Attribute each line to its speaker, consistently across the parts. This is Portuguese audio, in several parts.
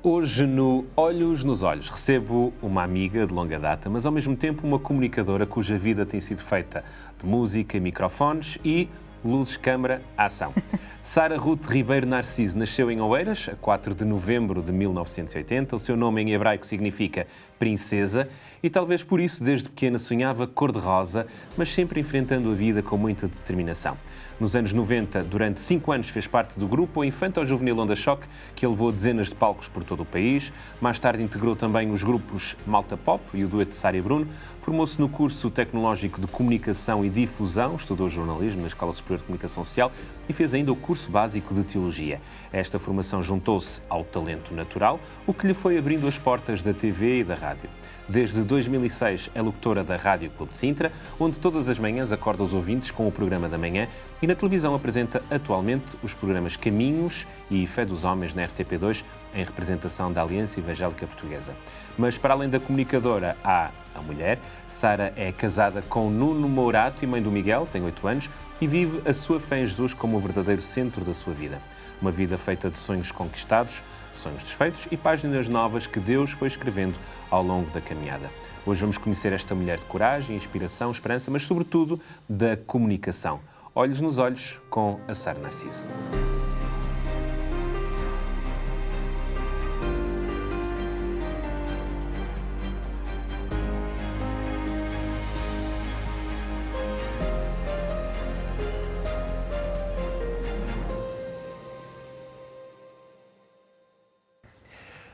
Speaker 1: Hoje, no Olhos nos Olhos, recebo uma amiga de longa data, mas ao mesmo tempo uma comunicadora cuja vida tem sido feita de música, microfones e luzes, câmara, ação. Sara Ruth Ribeiro Narciso nasceu em Oeiras, a 4 de novembro de 1980. O seu nome em hebraico significa princesa e talvez por isso desde pequena sonhava cor-de-rosa, mas sempre enfrentando a vida com muita determinação. Nos anos 90, durante 5 anos, fez parte do grupo Infanto-Juvenil Onda Choque, que levou dezenas de palcos por todo o país. Mais tarde integrou também os grupos Malta Pop e o dueto de Sara e Bruno. Formou-se no curso tecnológico de Comunicação e Difusão, estudou jornalismo na Escola Superior de Comunicação Social e fez ainda o curso básico de Teologia. Esta formação juntou-se ao talento natural, o que lhe foi abrindo as portas da TV e da rádio. Desde 2006 é locutora da Rádio Clube de Sintra, onde todas as manhãs acorda os ouvintes com o programa da manhã e na televisão apresenta atualmente os programas Caminhos e Fé dos Homens na RTP2, em representação da Aliança Evangélica Portuguesa. Mas para além da comunicadora, há a mulher. Sara é casada com Nuno Mourato e mãe do Miguel, tem 8 anos, e vive a sua fé em Jesus como o verdadeiro centro da sua vida. Uma vida feita de sonhos conquistados, sonhos desfeitos e páginas novas que Deus foi escrevendo ao longo da caminhada. Hoje vamos conhecer esta mulher de coragem, inspiração, esperança, mas sobretudo da comunicação. Olhos nos olhos com a Sara Narciso.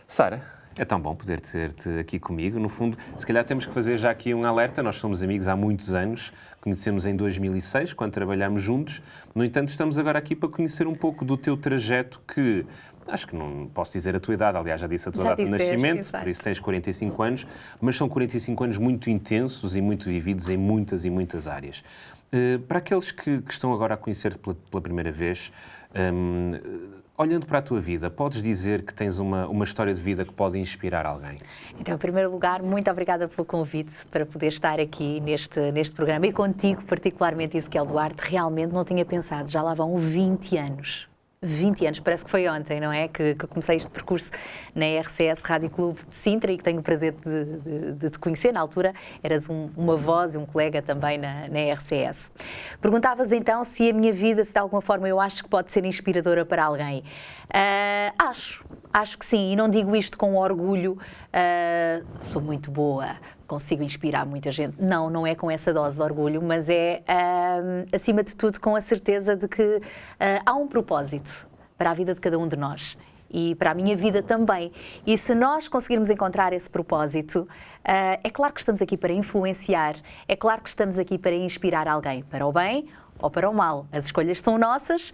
Speaker 1: Sara, é tão bom poder ter-te aqui comigo. No fundo, se calhar temos que fazer já aqui um alerta. Nós somos amigos há muitos anos, conhecemos em 2006, quando trabalhámos juntos. No entanto, estamos agora aqui para conhecer um pouco do teu trajeto que... Acho que não posso dizer a tua idade, aliás, já disse a tua data de nascimento, exato. Por isso tens 45 anos, mas são 45 anos muito intensos e muito vividos em muitas e muitas áreas. Para aqueles que estão agora a conhecer-te pela primeira vez, olhando para a tua vida, podes dizer que tens uma história de vida que pode inspirar alguém?
Speaker 2: Então, em primeiro lugar, muito obrigada pelo convite para poder estar aqui neste programa e contigo, particularmente, Ezequiel Duarte. Realmente não tinha pensado, já lá vão 20 anos. 20 anos, parece que foi ontem, não é? Que comecei este percurso na RCS Rádio Clube de Sintra e que tenho o prazer de te conhecer. Na altura eras uma voz e um colega também na RCS. Perguntavas então se a minha vida, se de alguma forma eu acho que pode ser inspiradora para alguém. Acho que sim, e não digo isto com orgulho, sou muito boa, consigo inspirar muita gente. Não é com essa dose de orgulho, mas é, acima de tudo, com a certeza de que há um propósito para a vida de cada um de nós e para a minha vida também. E se nós conseguirmos encontrar esse propósito, é claro que estamos aqui para influenciar, é claro que estamos aqui para inspirar alguém, para o bem ou para o mal. As escolhas são nossas,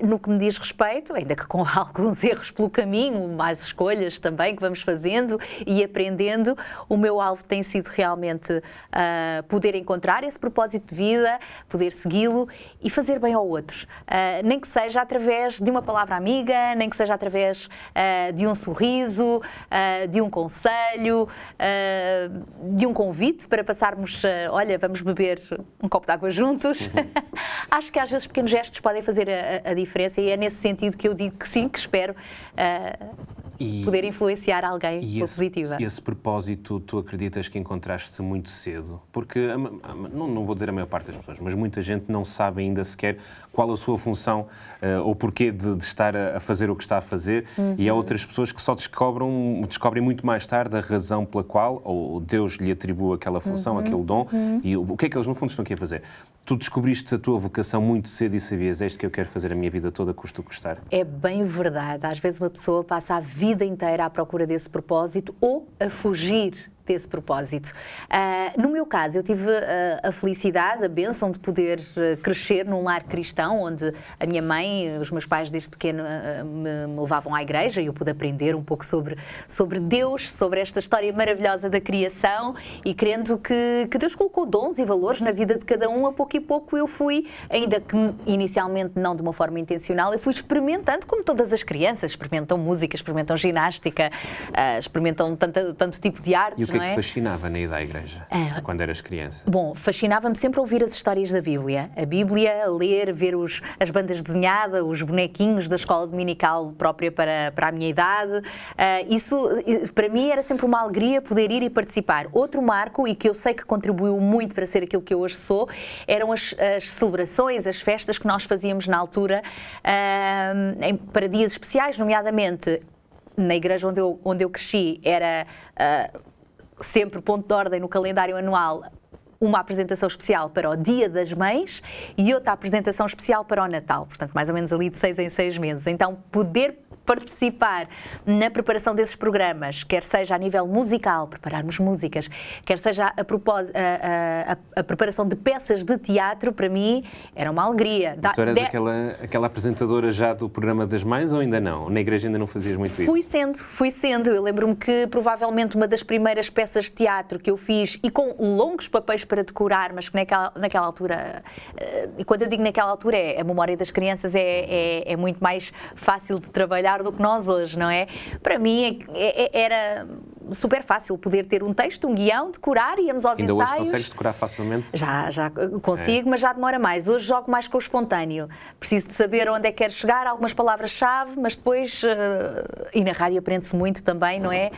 Speaker 2: no que me diz respeito, ainda que com alguns erros pelo caminho, mais escolhas também que vamos fazendo e aprendendo, o meu alvo tem sido realmente poder encontrar esse propósito de vida, poder segui-lo e fazer bem ao outro. Nem que seja através de uma palavra amiga, nem que seja através de um sorriso, de um conselho, de um convite para passarmos, olha, vamos beber um copo de água juntos. Acho que às vezes pequenos gestos podem fazer a diferença e é nesse sentido que eu digo que sim, que espero poder influenciar alguém pela positiva.
Speaker 1: E esse propósito tu acreditas que encontraste muito cedo? Porque, não vou dizer a maior parte das pessoas, mas muita gente não sabe ainda sequer qual a sua função ou porquê de estar a fazer o que está a fazer, e há outras pessoas que só descobrem muito mais tarde a razão pela qual ou Deus lhe atribui aquela função, aquele dom, e o que é que eles no fundo estão aqui a fazer. Tu descobriste a tua vocação muito cedo e sabias, é isto que eu quero fazer a minha vida toda, custa o custar. É
Speaker 2: bem verdade. Às vezes uma pessoa passa a vida inteira à procura desse propósito ou a fugir desse propósito. No meu caso, eu tive a felicidade, a bênção de poder crescer num lar cristão, onde a minha mãe, os meus pais desde pequeno me levavam à igreja e eu pude aprender um pouco sobre Deus, sobre esta história maravilhosa da criação e crendo que Deus colocou dons e valores na vida de cada um, a pouco e pouco eu fui, ainda que inicialmente não de uma forma intencional, eu fui experimentando, como todas as crianças, experimentam música, experimentam ginástica, experimentam tanto tipo de artes.
Speaker 1: que é
Speaker 2: não
Speaker 1: que
Speaker 2: é?
Speaker 1: te fascinava na ida à igreja, quando eras criança?
Speaker 2: Bom, fascinava-me sempre ouvir as histórias da Bíblia. A Bíblia, ler, ver as bandas desenhadas, os bonequinhos da escola dominical própria para a minha idade. Isso, para mim, era sempre uma alegria poder ir e participar. Outro marco, e que eu sei que contribuiu muito para ser aquilo que eu hoje sou, eram as celebrações, as festas que nós fazíamos na altura para dias especiais, nomeadamente na igreja onde eu cresci, era sempre ponto de ordem no calendário anual uma apresentação especial para o Dia das Mães e outra apresentação especial para o Natal, portanto mais ou menos ali de 6 em 6 meses. Então poder participar na preparação desses programas, quer seja a nível musical, prepararmos músicas, quer seja a preparação de peças de teatro, para mim era uma alegria.
Speaker 1: Mas tu eras aquela apresentadora já do programa das mães ou ainda não? Na igreja ainda não fazias muito isso?
Speaker 2: Fui sendo. Eu lembro-me que provavelmente uma das primeiras peças de teatro que eu fiz, e com longos papéis para decorar, mas que naquela altura, e quando eu digo naquela altura, a memória das crianças é muito mais fácil de trabalhar do que nós hoje, não é? Para mim era super fácil poder ter um texto, um guião, decorar, íamos aos
Speaker 1: ainda
Speaker 2: ensaios.
Speaker 1: Hoje consegues decorar facilmente?
Speaker 2: Já consigo, mas já demora mais. Hoje jogo mais com o espontâneo. Preciso de saber onde é que quero chegar, algumas palavras-chave, mas depois, e na rádio aprende-se muito também, não é?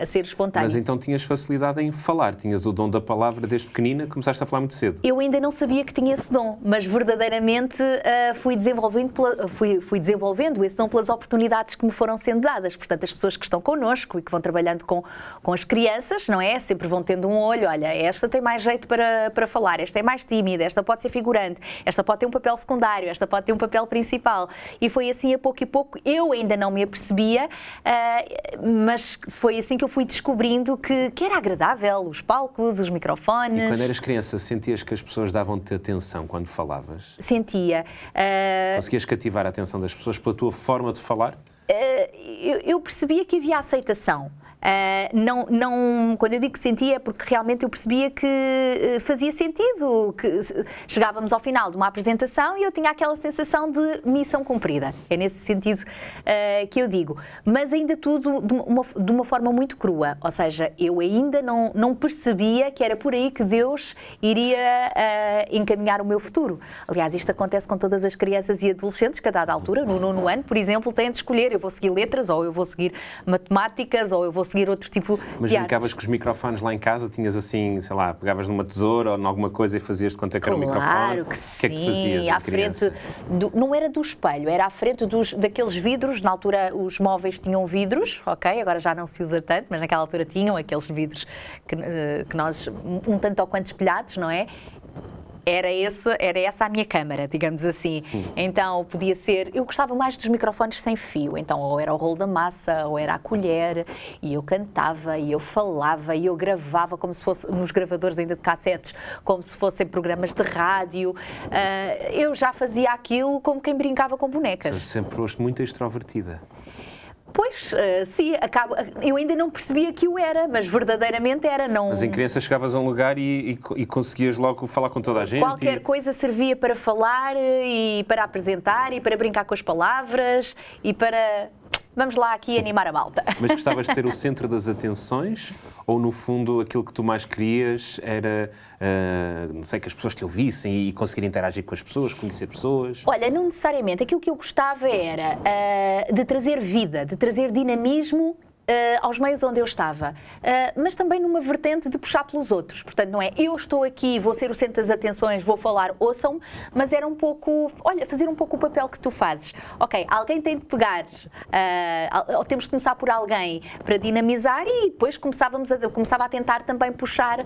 Speaker 2: A ser espontâneo.
Speaker 1: Mas então tinhas facilidade em falar, tinhas o dom da palavra desde pequenina, começaste a falar muito cedo.
Speaker 2: Eu ainda não sabia que tinha esse dom, mas verdadeiramente fui desenvolvendo esse dom pelas oportunidades que me foram sendo dadas. Portanto, as pessoas que estão connosco e que vão trabalhando com as crianças, não é? Sempre vão tendo um olho, olha, esta tem mais jeito para falar, esta é mais tímida, esta pode ser figurante, esta pode ter um papel secundário, esta pode ter um papel principal. E foi assim a pouco e pouco, eu ainda não me apercebia, mas foi assim que eu fui descobrindo que era agradável, os palcos, os microfones.
Speaker 1: E quando eras criança, sentias que as pessoas davam-te atenção quando falavas?
Speaker 2: Sentia.
Speaker 1: Conseguias cativar a atenção das pessoas pela tua forma de falar?
Speaker 2: Eu percebia que havia aceitação. Quando eu digo que sentia é porque realmente eu percebia que fazia sentido, que chegávamos ao final de uma apresentação e eu tinha aquela sensação de missão cumprida. É nesse sentido que eu digo. Mas ainda tudo de uma forma muito crua, ou seja, eu ainda não percebia que era por aí que Deus iria encaminhar o meu futuro. Aliás, isto acontece com todas as crianças e adolescentes que a dada altura, no 9º ano, por exemplo, têm de escolher, eu vou seguir letras, ou eu vou seguir matemáticas, ou eu vou seguir outro tipo
Speaker 1: Mas
Speaker 2: de
Speaker 1: brincavas com os microfones lá em casa? Tinhas assim, sei lá, pegavas numa tesoura ou em alguma coisa e fazias de conta que era um microfone?
Speaker 2: Claro que
Speaker 1: sim. O que é que tu fazias
Speaker 2: à frente, não era do espelho, era à frente daqueles vidros. Na altura os móveis tinham vidros, ok? Agora já não se usa tanto, mas naquela altura tinham aqueles vidros que nós, um tanto ou quanto espelhados, não é? Era essa a minha câmara, digamos assim. Então, podia ser... Eu gostava mais dos microfones sem fio. Então, ou era o rolo da massa, ou era a colher, e eu cantava, e eu falava, e eu gravava como se fosse, nos gravadores ainda de cassetes, como se fossem programas de rádio. Eu já fazia aquilo como quem brincava com bonecas.
Speaker 1: Sempre foste muito extrovertida.
Speaker 2: Pois, sim, eu ainda não percebia que o era, mas verdadeiramente era. Não...
Speaker 1: Mas em criança chegavas a um lugar e conseguias logo falar com toda a gente?
Speaker 2: Qualquer coisa servia para falar e para apresentar e para brincar com as palavras e para... Vamos lá aqui animar a malta.
Speaker 1: Mas gostavas de ser o centro das atenções? Ou, no fundo, aquilo que tu mais querias era, não sei, que as pessoas te ouvissem e conseguir interagir com as pessoas, conhecer pessoas?
Speaker 2: Olha, não necessariamente. Aquilo que eu gostava era de trazer vida, de trazer dinamismo aos meios onde eu estava, mas também numa vertente de puxar pelos outros. Portanto, não é eu estou aqui, vou ser o centro das atenções, vou falar, ouçam-me, mas era um pouco, olha, fazer um pouco o papel que tu fazes. Ok, alguém tem de pegar, ou temos de começar por alguém para dinamizar e depois começava a tentar também puxar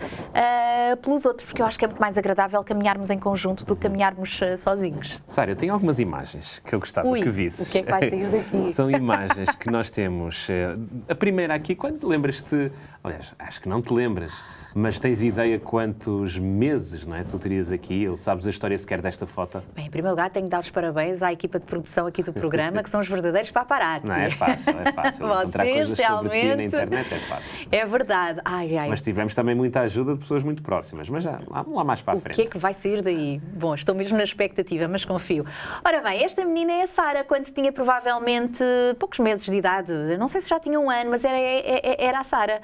Speaker 2: pelos outros, porque eu acho que é muito mais agradável caminharmos em conjunto do que caminharmos sozinhos.
Speaker 1: Sara, eu tenho algumas imagens que eu gostava que visses.
Speaker 2: O que é que vai sair daqui?
Speaker 1: São imagens que nós temos... A primeira aqui, quando te lembras-te... Aliás, acho que não te lembras, Mas tens ideia quantos meses, não é? Tu terias aqui, ou sabes a história sequer desta foto?
Speaker 2: Bem, em primeiro lugar, tenho de dar os parabéns à equipa de produção aqui do programa, que são os verdadeiros paparazzi.
Speaker 1: Não é fácil, é fácil. Encontrar
Speaker 2: Vocês
Speaker 1: coisas sobre ti na
Speaker 2: realmente...
Speaker 1: internet é fácil.
Speaker 2: É verdade. Ai, ai.
Speaker 1: Mas tivemos também muita ajuda de pessoas muito próximas, mas já, vamos lá mais para a frente.
Speaker 2: O que é que vai sair daí? Bom, estou mesmo na expectativa, mas confio. Ora bem, esta menina é a Sara, quando tinha provavelmente poucos meses de idade. Não sei se já tinha um ano, mas era a Sara.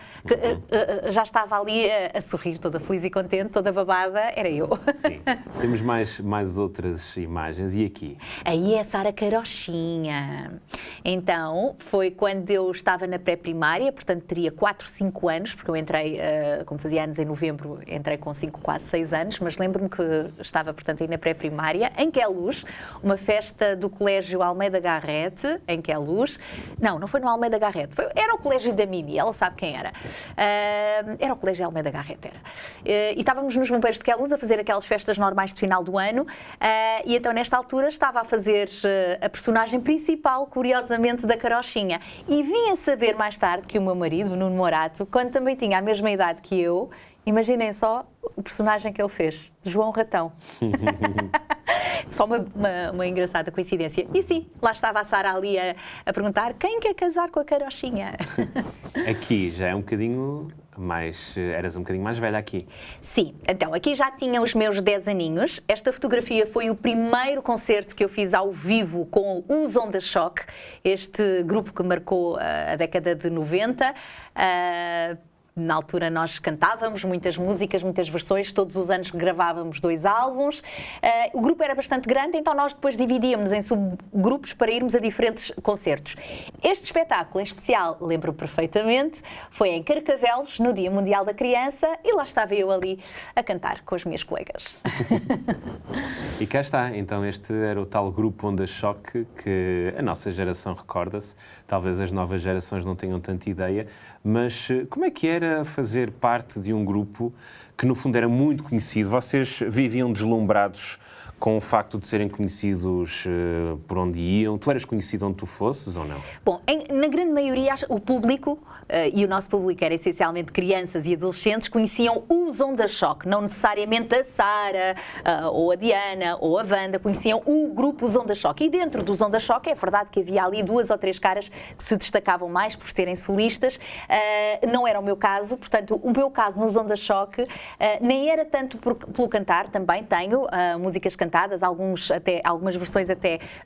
Speaker 2: Já estava ali a sorrir, toda feliz e contente, toda babada, era eu.
Speaker 1: Sim. Temos mais outras imagens. E aqui?
Speaker 2: Aí é a Sara Carochinha. Então, foi quando eu estava na pré-primária, portanto teria 4, 5 anos, porque eu entrei, como fazia anos em novembro, entrei com 5, quase 6 anos, mas lembro-me que estava, portanto, aí na pré-primária, em Queluz, uma festa do Colégio Almeida Garrett, em Queluz. Não foi no Almeida Garrett, era o Colégio da Mimi, ela sabe quem era. Era o Colégio Almeida Garrett, era. E estávamos nos Bombeiros de Queluz a fazer aquelas festas normais de final do ano, e então nesta altura estava a fazer a personagem principal, curiosamente, da Carochinha. E vim a saber mais tarde que o meu marido, o Nuno Morato, quando também tinha a mesma idade que eu, imaginem só o personagem que ele fez, de João Ratão. Só uma engraçada coincidência. E sim, lá estava a Sara ali a perguntar quem quer casar com a Carochinha.
Speaker 1: Aqui já é um bocadinho mais... Eras um bocadinho mais velha aqui.
Speaker 2: Sim, então aqui já tinha os meus 10 aninhos. Esta fotografia foi o primeiro concerto que eu fiz ao vivo com os Onda Choque, este grupo que marcou a década de 90. Na altura nós cantávamos muitas músicas, muitas versões, todos os anos gravávamos 2 álbuns. O grupo era bastante grande, então nós depois dividíamos em subgrupos para irmos a diferentes concertos. Este espetáculo em especial, lembro perfeitamente, foi em Carcavelos, no Dia Mundial da Criança, e lá estava eu ali a cantar com as minhas colegas.
Speaker 1: E cá está, então este era o tal grupo Onda Choque que a nossa geração recorda-se, talvez as novas gerações não tenham tanta ideia, mas como é que era fazer parte de um grupo que no fundo era muito conhecido? Vocês viviam deslumbrados com o facto de serem conhecidos por onde iam? Tu eras conhecido onde tu fosses ou não?
Speaker 2: Bom, na grande maioria o público, e o nosso público era essencialmente crianças e adolescentes, conheciam os Onda Choque, não necessariamente a Sara, ou a Diana, ou a Wanda, conheciam o grupo Os Onda Choque. E dentro dos Onda Choque é verdade que havia ali 2 ou 3 caras que se destacavam mais por serem solistas. Não era o meu caso, portanto, o meu caso nos Onda Choque nem era tanto pelo cantar, também tenho músicas cantadas, algumas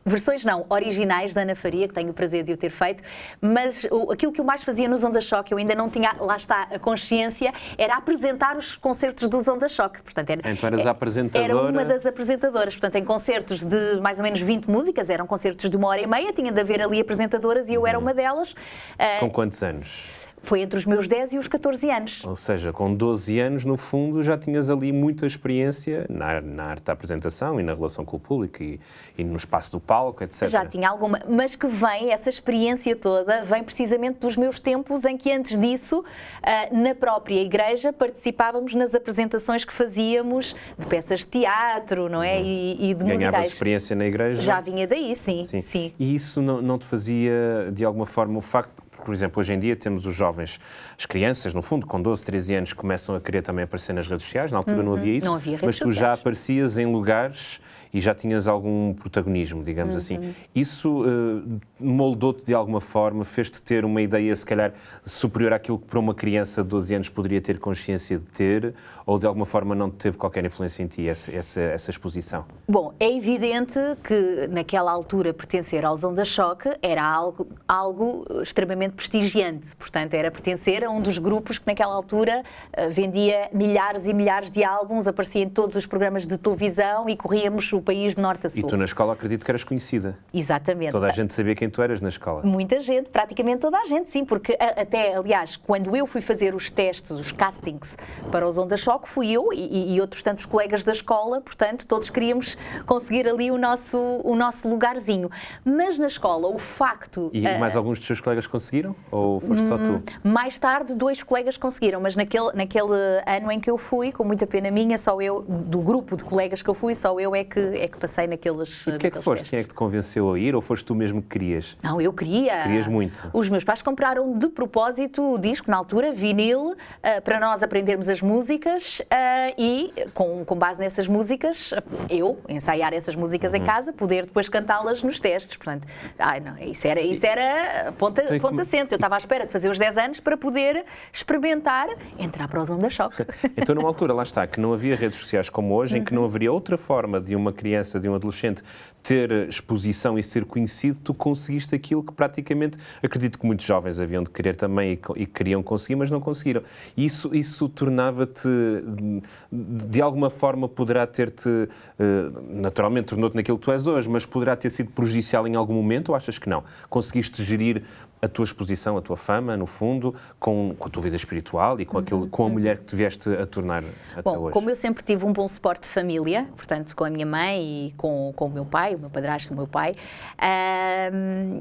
Speaker 2: versões não, originais da Ana Faria, que tenho o prazer de o ter feito, mas aquilo que eu mais fazia nos Onda Choque, eu ainda não tinha, lá está, a consciência, era apresentar os concertos dos Onda Choque. Portanto,
Speaker 1: então eras a apresentadora?
Speaker 2: Era uma das apresentadoras, portanto, em concertos de mais ou menos 20 músicas, eram concertos de 1h30, tinha de haver ali apresentadoras e eu era uma delas.
Speaker 1: Com quantos anos?
Speaker 2: Foi entre os meus 10 e os 14 anos.
Speaker 1: Ou seja, com 12 anos, no fundo, já tinhas ali muita experiência na arte da apresentação e na relação com o público e no espaço do palco, etc.
Speaker 2: Já tinha alguma, mas que essa experiência toda, vem precisamente dos meus tempos em que antes disso, na própria igreja, participávamos nas apresentações que fazíamos de peças de teatro, não é? E de musicais.
Speaker 1: Ganhavas experiência na igreja?
Speaker 2: Já vinha daí, sim.
Speaker 1: E isso não te fazia, de alguma forma, o facto... Por exemplo, hoje em dia temos os jovens, as crianças, no fundo, com 12, 13 anos, começam a querer também aparecer nas redes sociais. Na altura não havia isso.
Speaker 2: Não havia redes
Speaker 1: mas tu
Speaker 2: sociais.
Speaker 1: já aparecias em lugares e já tinhas algum protagonismo, digamos assim. Isso moldou-te de alguma forma, fez-te ter uma ideia, se calhar, superior àquilo que para uma criança de 12 anos poderia ter consciência de ter, ou de alguma forma não teve qualquer influência em ti essa exposição?
Speaker 2: Bom, é evidente que naquela altura pertencer aos Onda Choque era algo extremamente prestigiante, portanto era pertencer a um dos grupos que naquela altura vendia milhares e milhares de álbuns, aparecia em todos os programas de televisão e corríamos o país de norte a sul.
Speaker 1: E tu na escola acredito que eras conhecida.
Speaker 2: Exatamente.
Speaker 1: Toda a gente sabia quem tu eras na escola.
Speaker 2: Muita gente, praticamente toda a gente, sim, porque até, aliás, quando eu fui fazer os testes, os castings para os Onda Choque, fui eu e outros tantos colegas da escola, portanto, todos queríamos conseguir ali o nosso lugarzinho. Mas na escola, o facto...
Speaker 1: E mais alguns dos seus colegas conseguiram? conseguiram? Ou foste só tu?
Speaker 2: Mais tarde, 2 colegas conseguiram, mas naquele ano em que eu fui, com muita pena minha, só eu, do grupo de colegas que eu fui, só eu é que passei naqueles.
Speaker 1: E porquê é que foste?
Speaker 2: Testes.
Speaker 1: Quem é que te convenceu a ir? Ou foste tu mesmo que querias?
Speaker 2: Não, eu queria.
Speaker 1: Querias muito?
Speaker 2: Os meus pais compraram de propósito o disco, na altura, vinil, para nós aprendermos as músicas e, com base nessas músicas, eu ensaiar essas músicas em casa, poder depois cantá-las nos testes. Portanto, não, isso era ponta assente. Eu estava à espera de fazer os 10 anos para poder experimentar entrar para os Onda Choque.
Speaker 1: Então, numa altura, lá está, que não havia redes sociais como hoje, em que não haveria outra forma de uma criança, de um adolescente, ter exposição e ser conhecido, tu conseguiste aquilo que praticamente, acredito que muitos jovens haviam de querer também e queriam conseguir, mas não conseguiram. Isso tornava-te, de alguma forma, poderá ter-te, naturalmente, tornou-te naquilo que tu és hoje, mas poderá ter sido prejudicial em algum momento, ou achas que não? Conseguiste gerir a tua exposição, a tua fama, no fundo, com a tua vida espiritual e com a mulher que te vieste a tornar até hoje?
Speaker 2: Como eu sempre tive um bom suporte de família, portanto, com a minha mãe e com o meu pai, o meu padrasto, o meu pai,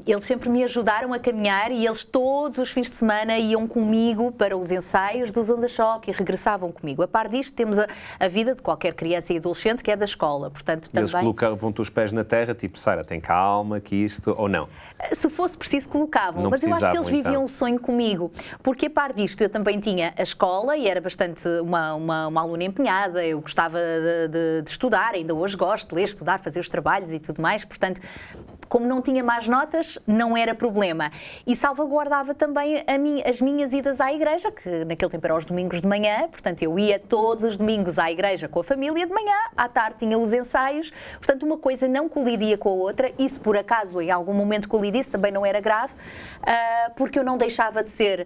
Speaker 2: eles sempre me ajudaram a caminhar e eles todos os fins de semana iam comigo para os ensaios dos Onda Choque e regressavam comigo. A par disto, temos a vida de qualquer criança e adolescente que é da escola, portanto, também...
Speaker 1: Eles colocavam-te os pés na terra, tipo, Sara, tem calma, que isto, ou não?
Speaker 2: Se fosse preciso, colocavam.
Speaker 1: Não
Speaker 2: mas eu acho que eles viviam
Speaker 1: então
Speaker 2: o sonho comigo, porque a par disto eu também tinha a escola e era bastante uma aluna empenhada, eu gostava de estudar, ainda hoje gosto de ler, estudar, fazer os trabalhos e tudo mais, portanto, como não tinha más notas, não era problema. E salvaguardava também as minhas idas à igreja, que naquele tempo eram aos domingos de manhã, portanto eu ia todos os domingos à igreja com a família de manhã, à tarde tinha os ensaios, portanto uma coisa não colidia com a outra, e se por acaso em algum momento colidisse também não era grave, porque eu não deixava de ser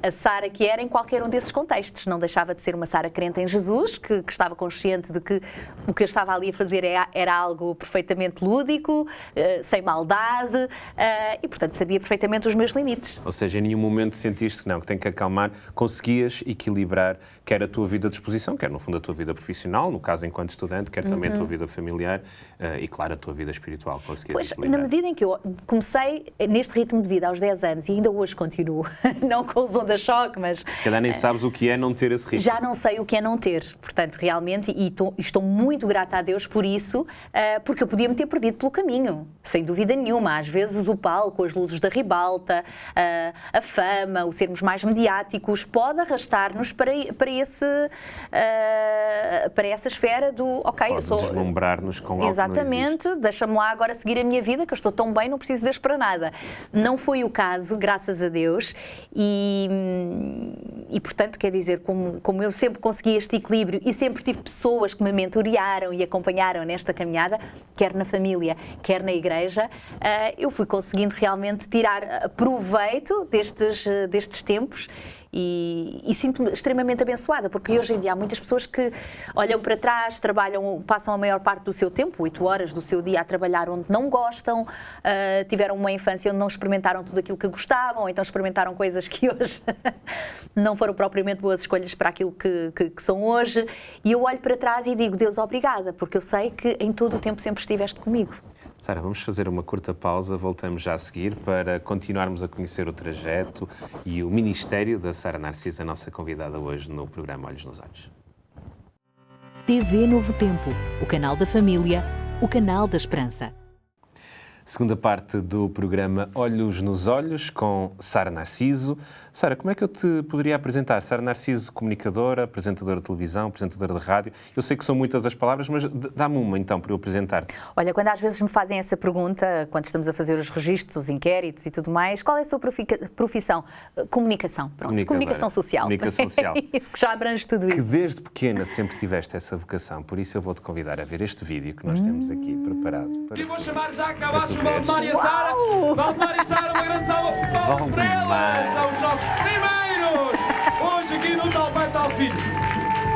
Speaker 2: a Sara que era em qualquer um desses contextos, não deixava de ser uma Sara crente em Jesus, que estava consciente de que o que eu estava ali a fazer era algo perfeitamente lúdico, sem maldade, e portanto sabia perfeitamente os meus limites.
Speaker 1: Ou seja, em nenhum momento sentiste que tem que acalmar, conseguias equilibrar quer a tua vida de exposição, quer no fundo a tua vida profissional, no caso enquanto estudante, quer também a tua vida familiar e claro a tua vida espiritual, conseguias equilibrar.
Speaker 2: Na medida em que eu comecei neste ritmo de vida aos 10 anos e ainda hoje continuo, não com os Onda Choque, mas...
Speaker 1: Se calhar nem sabes o que é não ter esse ritmo.
Speaker 2: Já não sei o que é não ter, portanto realmente, e estou muito grata a Deus por isso, porque eu podia me ter perdido pelo caminho, sem dúvida nenhuma. Às vezes o palco, as luzes da ribalta, a fama, o sermos mais mediáticos, pode arrastar-nos para essa esfera do, ok,
Speaker 1: pode
Speaker 2: eu sou...
Speaker 1: deslumbrar-nos com algo.
Speaker 2: Exatamente, deixa-me lá agora seguir a minha vida, que eu estou tão bem, não preciso Deus para nada. Não foi o caso, graças a Deus, e portanto, quer dizer, como eu sempre consegui este equilíbrio e sempre tive pessoas que me mentorearam e acompanharam nesta caminhada, quer na família, quer na igreja, eu fui conseguindo realmente tirar proveito destes tempos. E sinto-me extremamente abençoada, porque hoje em dia há muitas pessoas que olham para trás, passam a maior parte do seu tempo, 8 horas do seu dia a trabalhar onde não gostam, tiveram uma infância onde não experimentaram tudo aquilo que gostavam, ou então experimentaram coisas que hoje não foram propriamente boas escolhas para aquilo que são hoje, e eu olho para trás e digo, Deus, obrigada, porque eu sei que em todo o tempo sempre estiveste comigo.
Speaker 1: Sara, vamos fazer uma curta pausa, voltamos já a seguir para continuarmos a conhecer o trajeto e o ministério da Sara Narciso, a nossa convidada hoje no programa Olhos nos Olhos.
Speaker 3: TV Novo Tempo, o canal da família, o canal da esperança.
Speaker 1: Segunda parte do programa Olhos nos Olhos, com Sara Narciso. Sara, como é que eu te poderia apresentar? Sara Narciso, comunicadora, apresentadora de televisão, apresentadora de rádio. Eu sei que são muitas as palavras, mas dá-me uma então para eu apresentar-te.
Speaker 2: Olha, quando às vezes me fazem essa pergunta, quando estamos a fazer os registros, os inquéritos e tudo mais, qual é a sua profissão? Comunicação, pronto. Comunicação social.
Speaker 1: Comunicação social.
Speaker 2: Isso que já abrange tudo isso.
Speaker 1: Que desde pequena sempre tiveste essa vocação, por isso eu vou-te convidar a ver este vídeo que nós temos aqui preparado.
Speaker 4: E vou chamar já cá abaixo o Valdemar e a Sara. Valdemar e Sara, uma grande salva para eles. São os nossos primeiros. Hoje aqui no Tal Pai Tal Filho.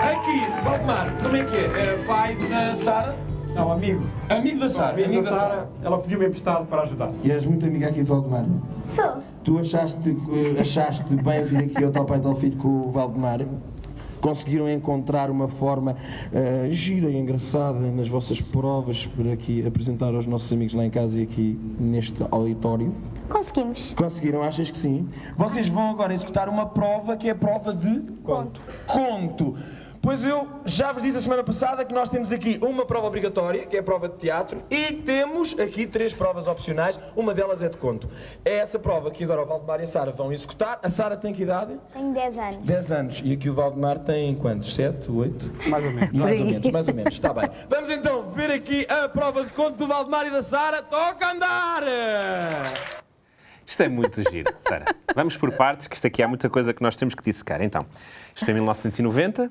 Speaker 4: Aqui, Valdemar, como é que é? É pai da Sara?
Speaker 5: Não, amigo.
Speaker 4: Amigo da Sara.
Speaker 5: Amigo da Sara, ela pediu-me emprestado para ajudar.
Speaker 6: E és muito amiga aqui de Valdemar?
Speaker 2: Sou.
Speaker 6: Tu achaste bem vir aqui ao Tal Pai Tal Filho com o Valdemar? Conseguiram encontrar uma forma gira e engraçada nas vossas provas para aqui apresentar aos nossos amigos lá em casa e aqui neste auditório?
Speaker 7: Conseguimos.
Speaker 6: Conseguiram, achas que sim? Vocês vão agora executar uma prova que é a prova de... Conto. Pois eu já vos disse a semana passada que nós temos aqui uma prova obrigatória, que é a prova de teatro, e temos aqui 3 provas opcionais, uma delas é de conto. É essa prova que agora o Valdemar e a Sara vão executar. A Sara tem que idade?
Speaker 7: Tenho 10 anos.
Speaker 6: 10 anos. E aqui o Valdemar tem quantos? 7, 8?
Speaker 5: Mais ou menos.
Speaker 6: Mais ou menos, está bem. Vamos então ver aqui a prova de conto do Valdemar e da Sara. Toca andar!
Speaker 1: Isto é muito giro, Sara. Vamos por partes, que isto aqui há muita coisa que nós temos que dissecar. Então, isto foi em 1990,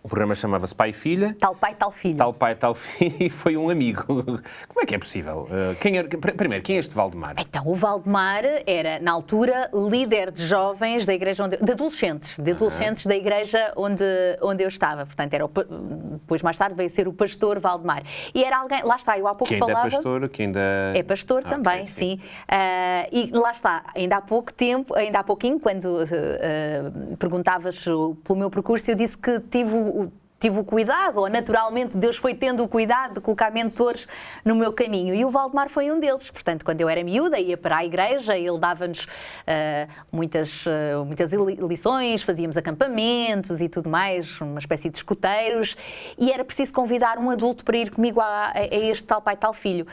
Speaker 1: o programa chamava-se Pai e Filha.
Speaker 2: Tal pai, tal filho.
Speaker 1: Tal pai, tal filho, e foi um amigo. Como é que é possível? Primeiro, quem é este Valdemar?
Speaker 2: Então, o Valdemar era, na altura, líder de jovens da igreja, de adolescentes da igreja onde eu estava. Portanto, depois mais tarde veio ser o pastor Valdemar. E era alguém, lá está, eu há pouco
Speaker 1: Que ainda
Speaker 2: falava...
Speaker 1: é pastor, que ainda...
Speaker 2: É pastor também,
Speaker 1: okay,
Speaker 2: sim. E lá está, ainda há pouquinho, quando perguntavas pelo meu percurso, eu disse que tive o cuidado, ou naturalmente Deus foi tendo o cuidado de colocar mentores no meu caminho. E o Valdemar foi um deles. Portanto, quando eu era miúda, ia para a igreja, ele dava-nos muitas lições, fazíamos acampamentos e tudo mais, uma espécie de escuteiros, e era preciso convidar um adulto para ir comigo a este tal pai, tal filho.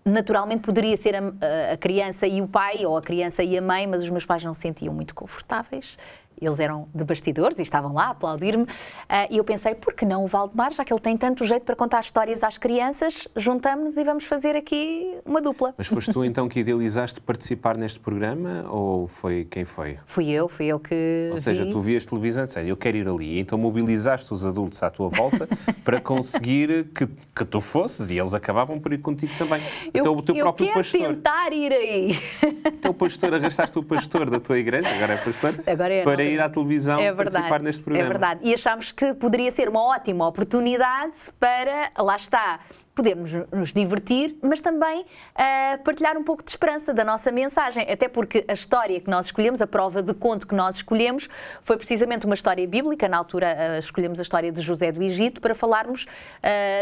Speaker 2: Naturalmente poderia ser a criança e o pai, ou a criança e a mãe, mas os meus pais não se sentiam muito confortáveis. Eles eram de bastidores e estavam lá a aplaudir-me. E eu pensei, por que não o Valdemar, já que ele tem tanto jeito para contar histórias às crianças, juntamos-nos e vamos fazer aqui uma dupla.
Speaker 1: Mas foste tu então que idealizaste participar neste programa, ou foi quem foi?
Speaker 2: Fui eu que
Speaker 1: Ou seja, tu vias televisão e disseste, eu quero ir ali. Então mobilizaste os adultos à tua volta para conseguir que tu fosses, e eles acabavam por ir contigo também. Então o teu próprio pastor.
Speaker 2: Eu quero tentar ir aí.
Speaker 1: Então o pastor, arrastaste o pastor da tua igreja, agora é pastor, para ir à televisão participar neste programa.
Speaker 2: É verdade. E achámos que poderia ser uma ótima oportunidade para, lá está, podermos nos divertir, mas também partilhar um pouco de esperança da nossa mensagem, até porque a história que nós escolhemos, a prova de conto que nós escolhemos, foi precisamente uma história bíblica. Na altura escolhemos a história de José do Egito para falarmos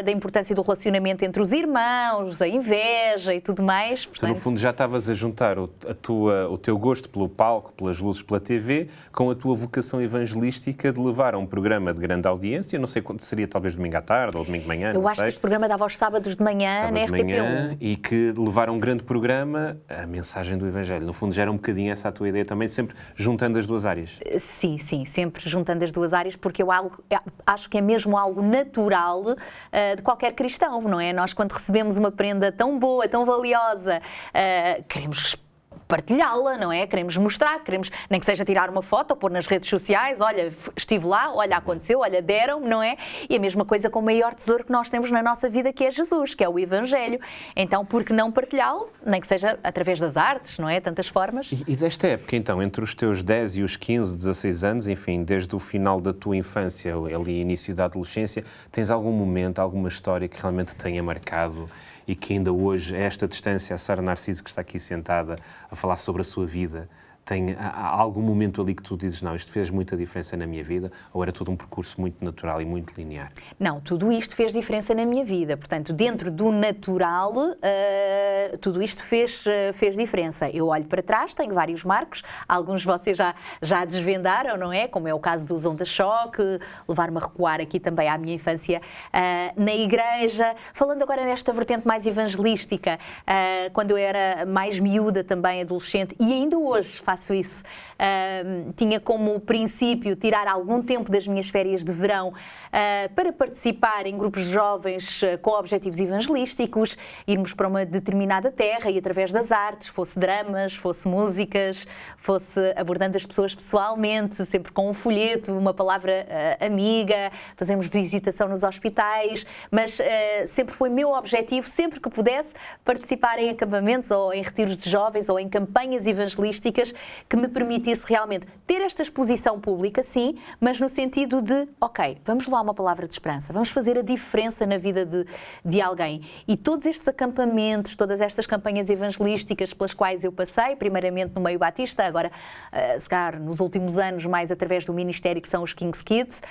Speaker 2: da importância do relacionamento entre os irmãos, a inveja e tudo mais.
Speaker 1: Portanto, no fundo já estavas a juntar o teu gosto pelo palco, pelas luzes, pela TV, com a tua vocação evangelística de levar a um programa de grande audiência, não sei quando seria, talvez domingo à tarde ou domingo de manhã,
Speaker 2: Eu acho que este programa dava aos sábados de manhã na RTP1.
Speaker 1: E que levaram um grande programa, a mensagem do Evangelho. No fundo, já era um bocadinho essa a tua ideia também, sempre juntando as duas áreas.
Speaker 2: Sim, sempre juntando as duas áreas, porque eu acho que é mesmo algo natural de qualquer cristão, não é? Nós, quando recebemos uma prenda tão boa, tão valiosa, queremos partilhá-la, não é? Queremos mostrar, nem que seja tirar uma foto ou pôr nas redes sociais, olha, estive lá, olha, aconteceu, olha, deram-me, não é? E a mesma coisa com o maior tesouro que nós temos na nossa vida, que é Jesus, que é o Evangelho. Então, por que não partilhá-lo? Nem que seja através das artes, não é? Tantas formas.
Speaker 1: E desta época, então, entre os teus 10 e os 15, 16 anos, enfim, desde o final da tua infância, ali início da adolescência, tens algum momento, alguma história que realmente tenha marcado e que ainda hoje, a esta distância, a Sara Narciso, que está aqui sentada a falar sobre a sua vida, há algum momento ali que tu dizes, não, isto fez muita diferença na minha vida, ou era todo um percurso muito natural e muito linear?
Speaker 2: Não, tudo isto fez diferença na minha vida. Portanto, dentro do natural, tudo isto fez diferença. Eu olho para trás, tenho vários marcos, alguns vocês já desvendaram, não é? Como é o caso dos onda-choque, levar-me a recuar aqui também à minha infância na igreja. Falando agora nesta vertente mais evangelística, quando eu era mais miúda também, adolescente, e ainda hoje faço isso, tinha como princípio tirar algum tempo das minhas férias de verão para participar em grupos de jovens com objetivos evangelísticos, irmos para uma determinada terra e através das artes, fosse dramas, fosse músicas, fosse abordando as pessoas pessoalmente, sempre com um folheto, uma palavra amiga, fazemos visitação nos hospitais, mas sempre foi meu objetivo, sempre que pudesse, participar em acampamentos ou em retiros de jovens ou em campanhas evangelísticas que me permitisse realmente ter esta exposição pública, sim, mas no sentido de, ok, vamos levar uma palavra de esperança, vamos fazer a diferença na vida de alguém. E todos estes acampamentos, todas estas campanhas evangelísticas pelas quais eu passei, primeiramente no meio batista, agora, se calhar, nos últimos anos, mais através do ministério que são os King's Kids,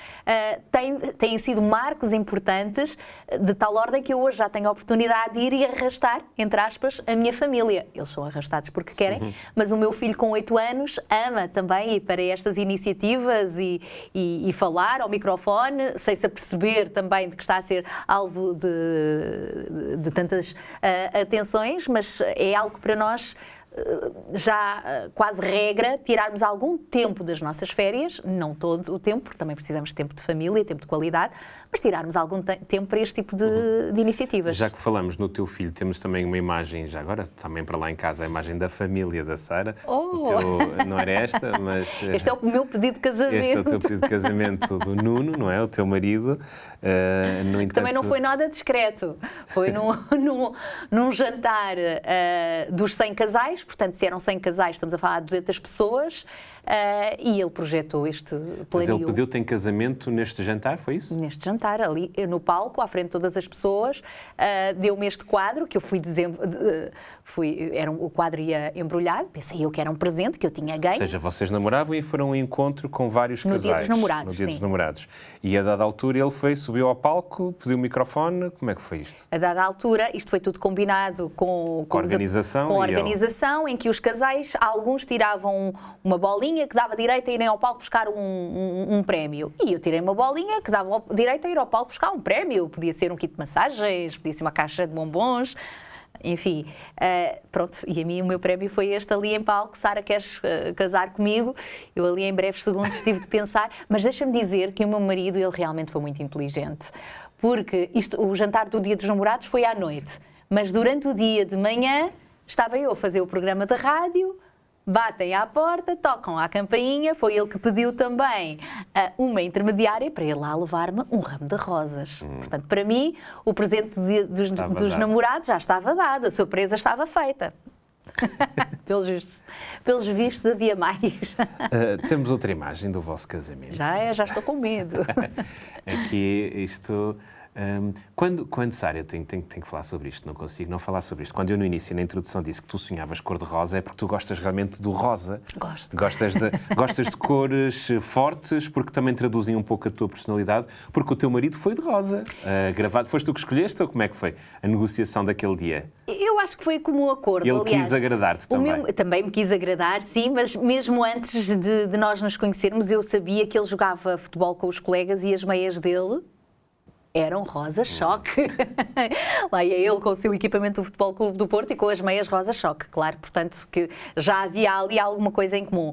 Speaker 2: têm sido marcos importantes, de tal ordem que eu hoje já tenho a oportunidade de ir e arrastar, entre aspas, a minha família. Eles são arrastados porque querem, mas o meu filho com 8 anos ama também ir para estas iniciativas e falar ao microfone, sem-se aperceber também de que está a ser alvo de tantas atenções, mas é algo que para nós já quase regra tirarmos algum tempo das nossas férias, não todo o tempo, porque também precisamos de tempo de família, tempo de qualidade, mas tirarmos algum tempo para este tipo de iniciativas.
Speaker 1: Já que falamos no teu filho, temos também uma imagem, já agora, também para lá em casa, a imagem da família da Sara. Não era esta, mas...
Speaker 2: Este é o meu pedido de casamento.
Speaker 1: Este é o teu pedido de casamento do Nuno, não é? O teu marido. No entanto...
Speaker 2: Também não foi nada discreto. Foi num jantar dos 100 casais, portanto, se eram 100 casais, estamos a falar de 200 pessoas, e ele projetou este plano.
Speaker 1: Mas ele pediu-te em casamento neste jantar, foi isso?
Speaker 2: Neste jantar, ali no palco, à frente de todas as pessoas, deu-me este quadro, que eu o quadro ia embrulhado, pensei eu que era um presente, que eu tinha ganho.
Speaker 1: Ou seja, vocês namoravam e foram ao encontro com vários casais.
Speaker 2: No dia dos namorados,
Speaker 1: No dia dos
Speaker 2: sim.
Speaker 1: namorados. E a dada altura ele subiu ao palco, pediu o microfone, como é que foi isto?
Speaker 2: A dada altura, isto foi tudo combinado com
Speaker 1: a organização.
Speaker 2: Em que os casais, alguns tiravam uma bolinha que dava direito a irem ao palco buscar um prémio. E eu tirei uma bolinha que dava direito a ir ao palco buscar um prémio. Podia ser um kit de massagens, podia ser uma caixa de bombons, enfim. Pronto, e a mim o meu prémio foi este ali em palco. Sara, queres casar comigo? Eu ali em breves segundos tive de pensar, mas deixa-me dizer que o meu marido, ele realmente foi muito inteligente. Porque o jantar do Dia dos Namorados foi à noite, mas durante o dia de manhã estava eu a fazer o programa da rádio, batem à porta, tocam à campainha, foi ele que pediu também uma intermediária para ir lá levar-me um ramo de rosas. Portanto, para mim, o presente dos namorados já estava dado, a surpresa estava feita. Pelos vistos havia mais.
Speaker 1: Temos outra imagem do vosso casamento.
Speaker 2: Já estou com medo.
Speaker 1: Aqui isto... Quando Sara, tenho que falar sobre isto, não consigo não falar sobre isto. Quando eu no início, na introdução, disse que tu sonhavas cor-de-rosa, é porque tu gostas realmente do rosa.
Speaker 2: Gosto.
Speaker 1: Gostas de cores fortes, porque também traduzem um pouco a tua personalidade, porque o teu marido foi de rosa, gravado. Foste tu que escolheste ou como é que foi a negociação daquele dia?
Speaker 2: Eu acho que foi como um acordo,
Speaker 1: Ele
Speaker 2: aliás.
Speaker 1: quis agradar-te também.
Speaker 2: Também me quis agradar, sim, mas mesmo antes de nós nos conhecermos, eu sabia que ele jogava futebol com os colegas e as meias dele eram rosa choque. Lá ia ele com o seu equipamento do Futebol Clube do Porto e com as meias rosa choque, claro, portanto que já havia ali alguma coisa em comum.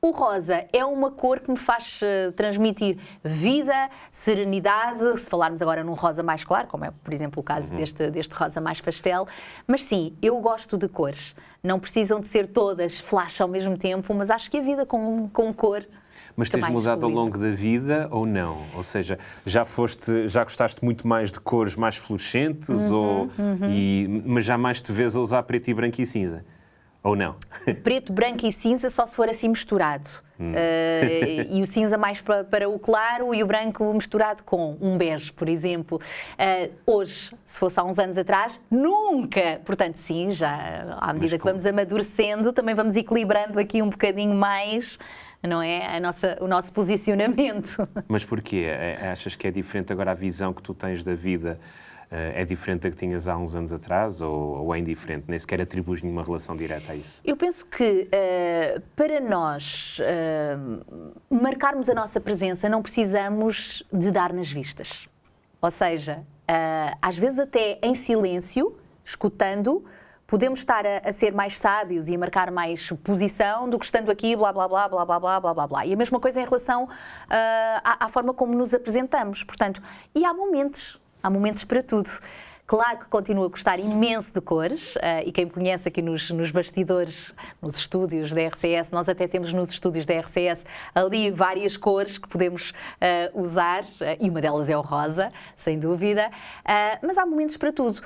Speaker 2: O rosa é uma cor que me faz transmitir vida, serenidade, se falarmos agora num rosa mais claro, como é, por exemplo, o caso deste rosa mais pastel. Mas sim, eu gosto de cores. Não precisam de ser todas flash ao mesmo tempo, mas acho que a vida com cor...
Speaker 1: Mas tens mudado ao longo da vida ou não? Ou seja, já gostaste muito mais de cores mais fluorescentes, mas jamais te vês a usar preto e branco e cinza? Ou não?
Speaker 2: Preto, branco e cinza só se for assim misturado. E o cinza mais para o claro e o branco misturado com um bege, por exemplo. Hoje, se fosse há uns anos atrás, nunca! Portanto, sim, já à medida que vamos amadurecendo, também vamos equilibrando aqui um bocadinho mais... Não é? O nosso posicionamento.
Speaker 1: Mas porquê? Achas que é diferente agora a visão que tu tens da vida? É diferente da que tinhas há uns anos atrás ou é indiferente? Nem sequer atribuis nenhuma relação direta a isso?
Speaker 2: Eu penso que para nós marcarmos a nossa presença não precisamos de dar nas vistas. Ou seja, às vezes até em silêncio, escutando, podemos estar a ser mais sábios e a marcar mais posição do que estando aqui, blá, blá, blá, blá, blá, blá, blá, blá, blá. E a mesma coisa em relação à forma como nos apresentamos. Portanto, e há momentos para tudo. Claro que continuo a gostar imenso de cores e quem me conhece aqui nos bastidores, nos estúdios da RCS, nós até temos nos estúdios da RCS ali várias cores que podemos usar e uma delas é o rosa, sem dúvida, mas há momentos para tudo.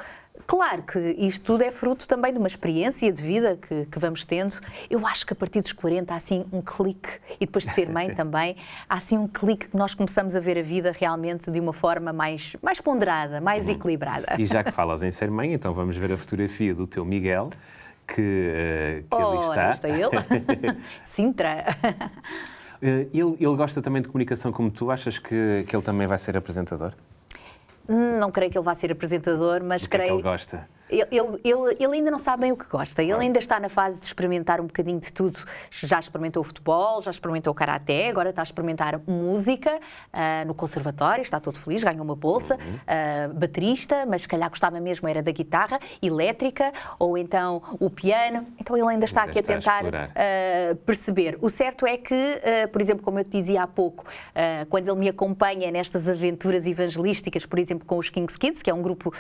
Speaker 2: Claro que isto tudo é fruto também de uma experiência de vida que vamos tendo. Eu acho que a partir dos 40 há assim um clique, e depois de ser mãe também, há assim um clique que nós começamos a ver a vida realmente de uma forma mais ponderada, mais equilibrada.
Speaker 1: E já que falas em ser mãe, então vamos ver a fotografia do teu Miguel, que ali está.
Speaker 2: Está ele. Sintra.
Speaker 1: Ele gosta também de comunicação como tu. Achas que ele também vai ser apresentador?
Speaker 2: Não creio que ele vá ser apresentador, mas
Speaker 1: O que é que
Speaker 2: creio...
Speaker 1: ele gosta?
Speaker 2: Ele ainda não sabe bem o que gosta. Ele ainda está na fase de experimentar um bocadinho de tudo. Já experimentou futebol, já experimentou karaté, agora está a experimentar música no conservatório, está todo feliz, ganhou uma bolsa, baterista, mas se calhar gostava mesmo era da guitarra elétrica ou então o piano. Então ele ainda está aqui a tentar perceber. O certo é que, por exemplo, como eu te dizia há pouco, quando ele me acompanha nestas aventuras evangelísticas, por exemplo, com os King's Kids, que é um grupo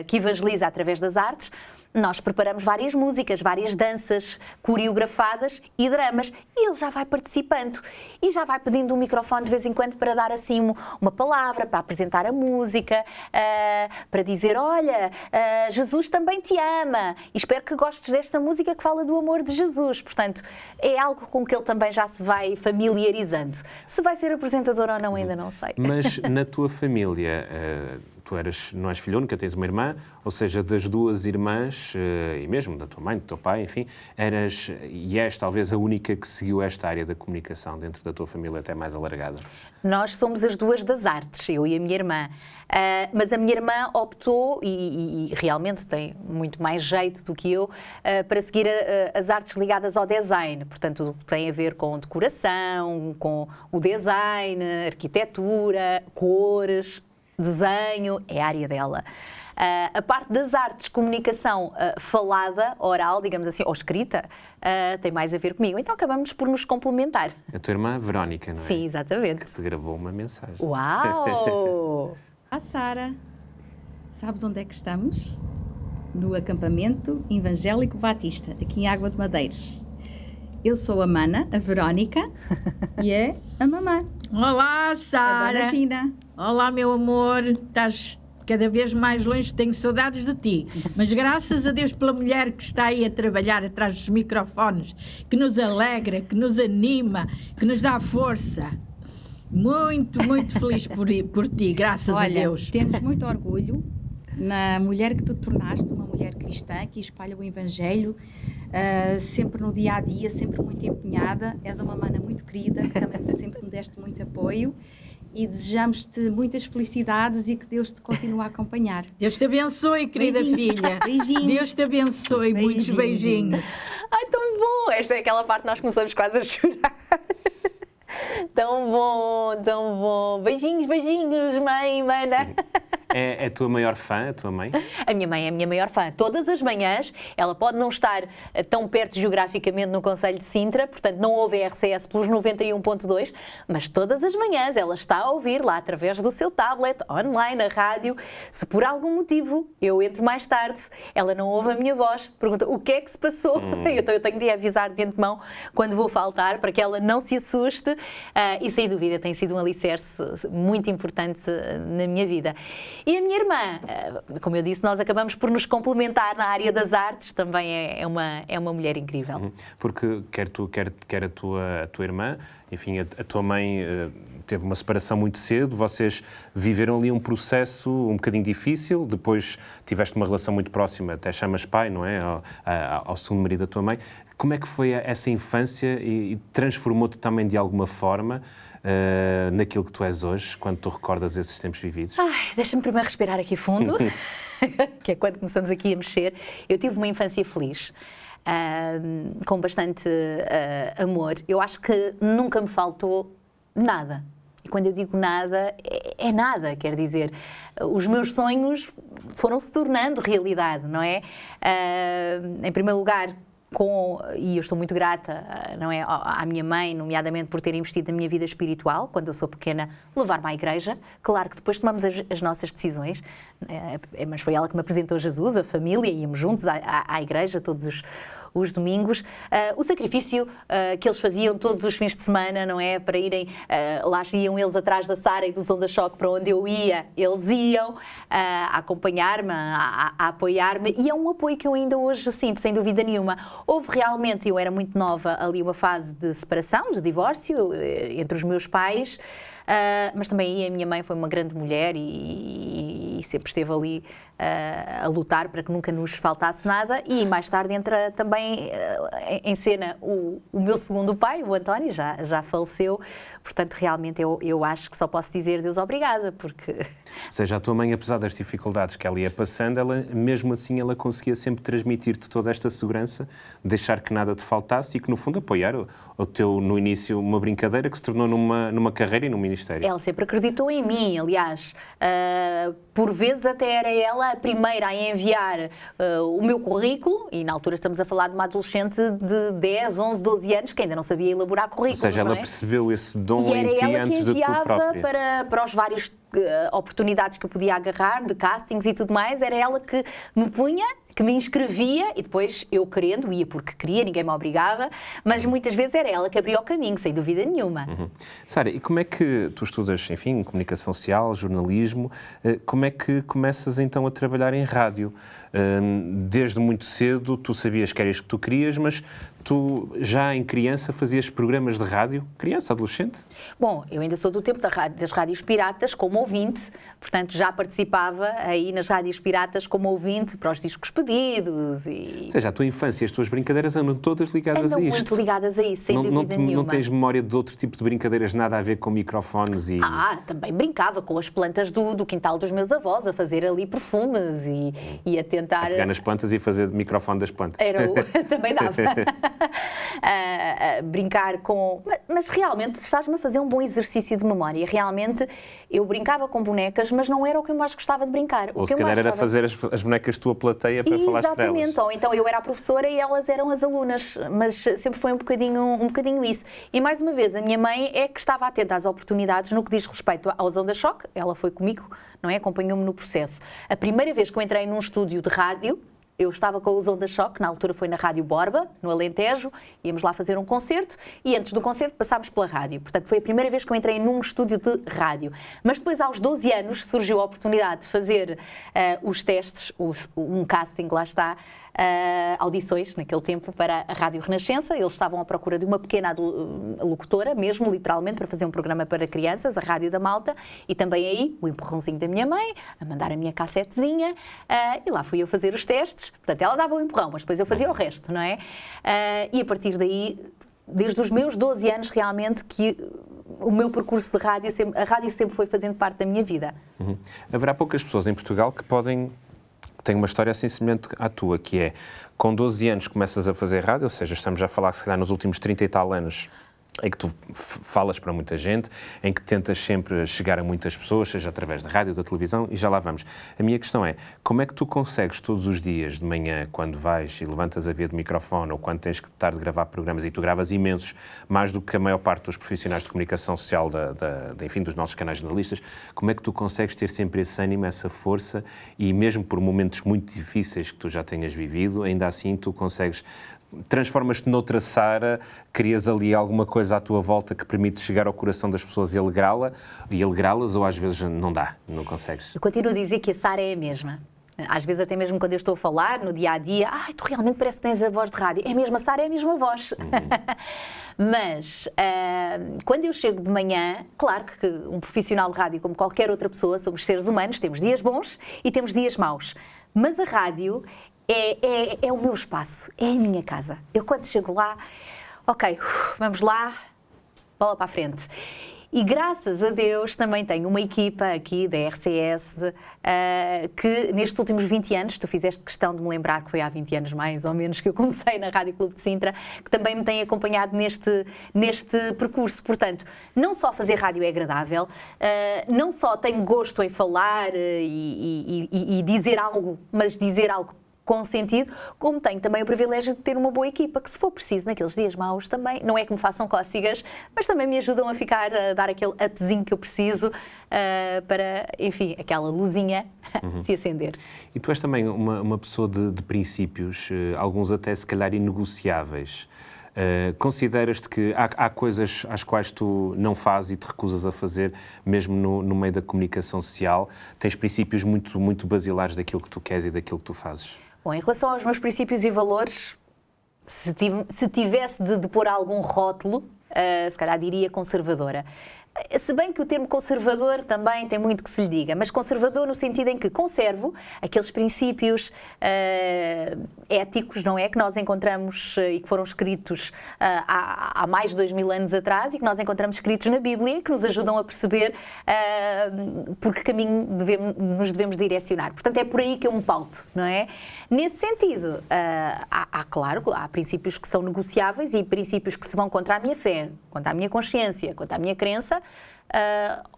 Speaker 2: que evangeliza através das artes, nós preparamos várias músicas, várias danças coreografadas e dramas, e ele já vai participando e já vai pedindo um microfone de vez em quando para dar assim uma palavra, para apresentar a música, para dizer, olha, Jesus também te ama e espero que gostes desta música que fala do amor de Jesus. Portanto, é algo com que ele também já se vai familiarizando. Se vai ser apresentador ou não, ainda não sei.
Speaker 1: Mas na tua família, tu não és filha única, tens uma irmã, ou seja, das duas irmãs, e mesmo da tua mãe, do teu pai, enfim, és talvez a única que seguiu esta área da comunicação dentro da tua família até mais alargada?
Speaker 2: Nós somos as duas das artes, eu e a minha irmã. Mas a minha irmã optou, e realmente tem muito mais jeito do que eu, para seguir as artes ligadas ao design. Portanto, tem a ver com decoração, com o design, arquitetura, cores, desenho, é a área dela. A parte das artes, comunicação falada, oral, digamos assim, ou escrita, tem mais a ver comigo. Então acabamos por nos complementar.
Speaker 1: A tua irmã Verónica, não é?
Speaker 2: Sim, exatamente.
Speaker 1: Que te gravou uma mensagem.
Speaker 2: Uau!
Speaker 7: Olá, Sara. Sabes onde é que estamos? No acampamento Evangélico Batista, aqui em Água de Madeiros. Eu sou a Mana, a Verónica, e é a mamã,
Speaker 8: Olá,
Speaker 7: a
Speaker 8: Sara.
Speaker 7: Dona Tina.
Speaker 8: Olá, meu amor. Estás cada vez mais longe, tenho saudades de ti. Mas graças a Deus pela mulher que está aí a trabalhar atrás dos microfones, que nos alegra, que nos anima, que nos dá força. Muito, muito feliz por ti, graças a Deus.
Speaker 7: Temos muito orgulho na mulher que tu tornaste, uma mulher cristã que espalha o Evangelho, sempre no dia a dia, sempre muito empenhada. És uma mana muito querida, que também sempre me deste muito apoio, e desejamos-te muitas felicidades e que Deus te continue a acompanhar.
Speaker 8: Deus te abençoe, querida
Speaker 7: Beijinhos.
Speaker 8: filha.
Speaker 7: Beijinhos.
Speaker 8: Deus te abençoe, muitos beijinhos.
Speaker 2: Ai, tão bom! Esta é aquela parte que nós começamos quase a chorar. Tão bom, tão bom. Beijinhos, beijinhos, mãe, mana.
Speaker 1: É a tua maior fã, a tua mãe?
Speaker 2: A minha mãe é a minha maior fã. Todas as manhãs, ela pode não estar tão perto geograficamente no concelho de Sintra, portanto não ouve a RCS pelos 91.2, mas todas as manhãs ela está a ouvir lá através do seu tablet, online, a rádio. Se por algum motivo eu entro mais tarde, ela não ouve a minha voz, pergunta o que é que se passou. Eu tenho de avisar de antemão quando vou faltar, para que ela não se assuste, e sem dúvida tem sido um alicerce muito importante na minha vida. E a minha irmã, como eu disse, nós acabamos por nos complementar na área das artes, também é uma mulher incrível.
Speaker 1: Porque quer tu, quer a tua irmã, enfim, a tua mãe teve uma separação muito cedo, vocês viveram ali um processo um bocadinho difícil, depois tiveste uma relação muito próxima, até chamas pai, não é? Ao segundo marido da tua mãe. Como é que foi essa infância e transformou-te também de alguma forma naquilo que tu és hoje, quando tu recordas esses tempos vividos?
Speaker 2: Deixa-me primeiro respirar aqui fundo, que é quando começamos aqui a mexer. Eu tive uma infância feliz, com bastante amor. Eu acho que nunca me faltou nada. E quando eu digo nada, é nada, quer dizer, os meus sonhos foram-se tornando realidade, não é? Em primeiro lugar, e eu estou muito grata, não é, à minha mãe, nomeadamente por ter investido na minha vida espiritual, quando eu sou pequena, levar-me à igreja. Claro que depois tomamos as nossas decisões, mas foi ela que me apresentou Jesus, a família, íamos juntos à igreja todos os domingos. O sacrifício que eles faziam todos os fins de semana, não é? Para irem, lá iam eles atrás da Sara e do Zonda Choque, para onde eu ia, eles iam a acompanhar-me, a apoiar-me, e é um apoio que eu ainda hoje sinto, sem dúvida nenhuma. Houve realmente, eu era muito nova, ali uma fase de separação, de divórcio entre os meus pais, mas também a minha mãe foi uma grande mulher e sempre esteve ali a lutar para que nunca nos faltasse nada, e mais tarde entra também em cena o meu segundo pai, o António, já faleceu, portanto realmente eu acho que só posso dizer Deus obrigada, porque...
Speaker 1: Ou seja, a tua mãe, apesar das dificuldades que ela ia passando, mesmo assim ela conseguia sempre transmitir-te toda esta segurança, deixar que nada te faltasse e que no fundo apoiar o teu, no início, uma brincadeira que se tornou numa carreira e num ministério.
Speaker 2: Ela sempre acreditou em mim, aliás, por vezes até era ela a primeira a enviar o meu currículo, e na altura estamos a falar de uma adolescente de 10, 11, 12 anos que ainda não sabia elaborar currículos.
Speaker 1: Ou seja, ela
Speaker 2: não é?
Speaker 1: percebeu esse dom em ti antes de tu própria. E era ela que enviava para os vários oportunidades que eu podia agarrar, de castings e tudo mais, era ela que me punha, que me inscrevia, e depois eu querendo, ia porque queria, ninguém me obrigava, mas muitas vezes era ela que abria o caminho, sem dúvida nenhuma. Sara, e como é que tu estudas, enfim, comunicação social, jornalismo, como é que começas então a trabalhar em rádio? Desde muito cedo tu sabias que era isto que tu querias, mas tu já em criança fazias programas de rádio? Criança, adolescente?
Speaker 2: Bom, eu ainda sou do tempo das rádios piratas como ouvinte, portanto já participava aí nas rádios piratas como ouvinte para os discos pedidos e...
Speaker 1: Ou seja, a tua infância e as tuas brincadeiras andam todas ligadas a isto?
Speaker 2: Andam muito ligadas a isso, sem dúvida nenhuma.
Speaker 1: Não tens memória de outro tipo de brincadeiras, nada a ver com microfones e...
Speaker 2: Também brincava com as plantas do quintal dos meus avós, a fazer ali perfumes e a tentar...
Speaker 1: A pegar nas plantas e fazer de microfone das plantas.
Speaker 2: Também dava. Brincar com... Mas realmente estás-me a fazer um bom exercício de memória. Realmente eu brincava com bonecas, mas não era o que eu mais gostava de brincar.
Speaker 1: Ou se calhar era fazer as bonecas tua plateia para falar para elas.
Speaker 2: Exatamente. Ou então eu era a professora e elas eram as alunas. Mas sempre foi um bocadinho isso. E mais uma vez, a minha mãe é que estava atenta às oportunidades no que diz respeito ao Zonda Choque. Ela foi comigo, não é? Acompanhou-me no processo. A primeira vez que eu entrei num estúdio de rádio, eu estava com o Zonda Choque, na altura foi na Rádio Borba, no Alentejo, íamos lá fazer um concerto e antes do concerto passámos pela rádio. Portanto, foi a primeira vez que eu entrei num estúdio de rádio. Mas depois, aos 12 anos, surgiu a oportunidade de fazer os testes, um casting, lá está, audições, naquele tempo, para a Rádio Renascença. Eles estavam à procura de uma pequena locutora, mesmo, literalmente, para fazer um programa para crianças, a Rádio da Malta, e também aí, o empurrãozinho da minha mãe, a mandar a minha cassetezinha, e lá fui eu fazer os testes. Portanto, ela dava o empurrão, mas depois eu fazia o resto, não é? E a partir daí, desde os meus 12 anos, realmente, que o meu percurso de rádio, a rádio sempre foi fazendo parte da minha vida.
Speaker 1: Haverá poucas pessoas em Portugal que têm uma história assim semelhante à tua, que é, com 12 anos começas a fazer rádio, ou seja, estamos já a falar, se calhar, nos últimos 30 e tal anos, em que tu falas para muita gente, em que tentas sempre chegar a muitas pessoas, seja através da rádio, da televisão, e já lá vamos. A minha questão é, como é que tu consegues todos os dias de manhã, quando vais e levantas a via de microfone, ou quando tens que estar de gravar programas, e tu gravas imensos, mais do que a maior parte dos profissionais de comunicação social, enfim, dos nossos canais jornalistas, como é que tu consegues ter sempre esse ânimo, essa força, e mesmo por momentos muito difíceis que tu já tenhas vivido, ainda assim tu consegues... Transformas-te noutra Sara, crias ali alguma coisa à tua volta que permite chegar ao coração das pessoas e alegrá-las, ou às vezes não dá, não consegues?
Speaker 2: Eu continuo a dizer que a Sara é a mesma. Às vezes, até mesmo quando eu estou a falar, no dia-a-dia, tu realmente parece que tens a voz de rádio. É mesmo a Sara, é a mesma voz. Mas, quando eu chego de manhã, claro que um profissional de rádio, como qualquer outra pessoa, somos seres humanos, temos dias bons e temos dias maus. Mas a rádio é o meu espaço, é a minha casa. Eu, quando chego lá, ok, vamos lá, bola para a frente. E graças a Deus também tenho uma equipa aqui da RCS que nestes últimos 20 anos, tu fizeste questão de me lembrar que foi há 20 anos mais ou menos que eu comecei na Rádio Clube de Sintra, que também me tem acompanhado neste percurso. Portanto, não só fazer rádio é agradável, não só tenho gosto em falar e dizer algo, mas dizer algo com sentido, como tenho também o privilégio de ter uma boa equipa, que se for preciso naqueles dias maus também, não é que me façam cócegas, mas também me ajudam a ficar, a dar aquele upzinho que eu preciso para, enfim, aquela luzinha se acender.
Speaker 1: E tu és também uma pessoa de princípios, alguns até se calhar inegociáveis. Consideras-te que há coisas às quais tu não fazes e te recusas a fazer, mesmo no meio da comunicação social? Tens princípios muito, muito basilares daquilo que tu queres e daquilo que tu fazes?
Speaker 2: Bom, em relação aos meus princípios e valores, se tivesse de pôr algum rótulo, se calhar diria conservadora. Se bem que o termo conservador também tem muito que se lhe diga, mas conservador no sentido em que conservo aqueles princípios éticos, não é? Que nós encontramos e que foram escritos há mais de 2000 anos atrás e que nós encontramos escritos na Bíblia, que nos ajudam a perceber por que caminho nos devemos direcionar. Portanto, é por aí que eu me pauto, não é? Nesse sentido, claro, há princípios que são negociáveis e princípios que se vão contra a minha fé, contra a minha consciência, contra a minha crença,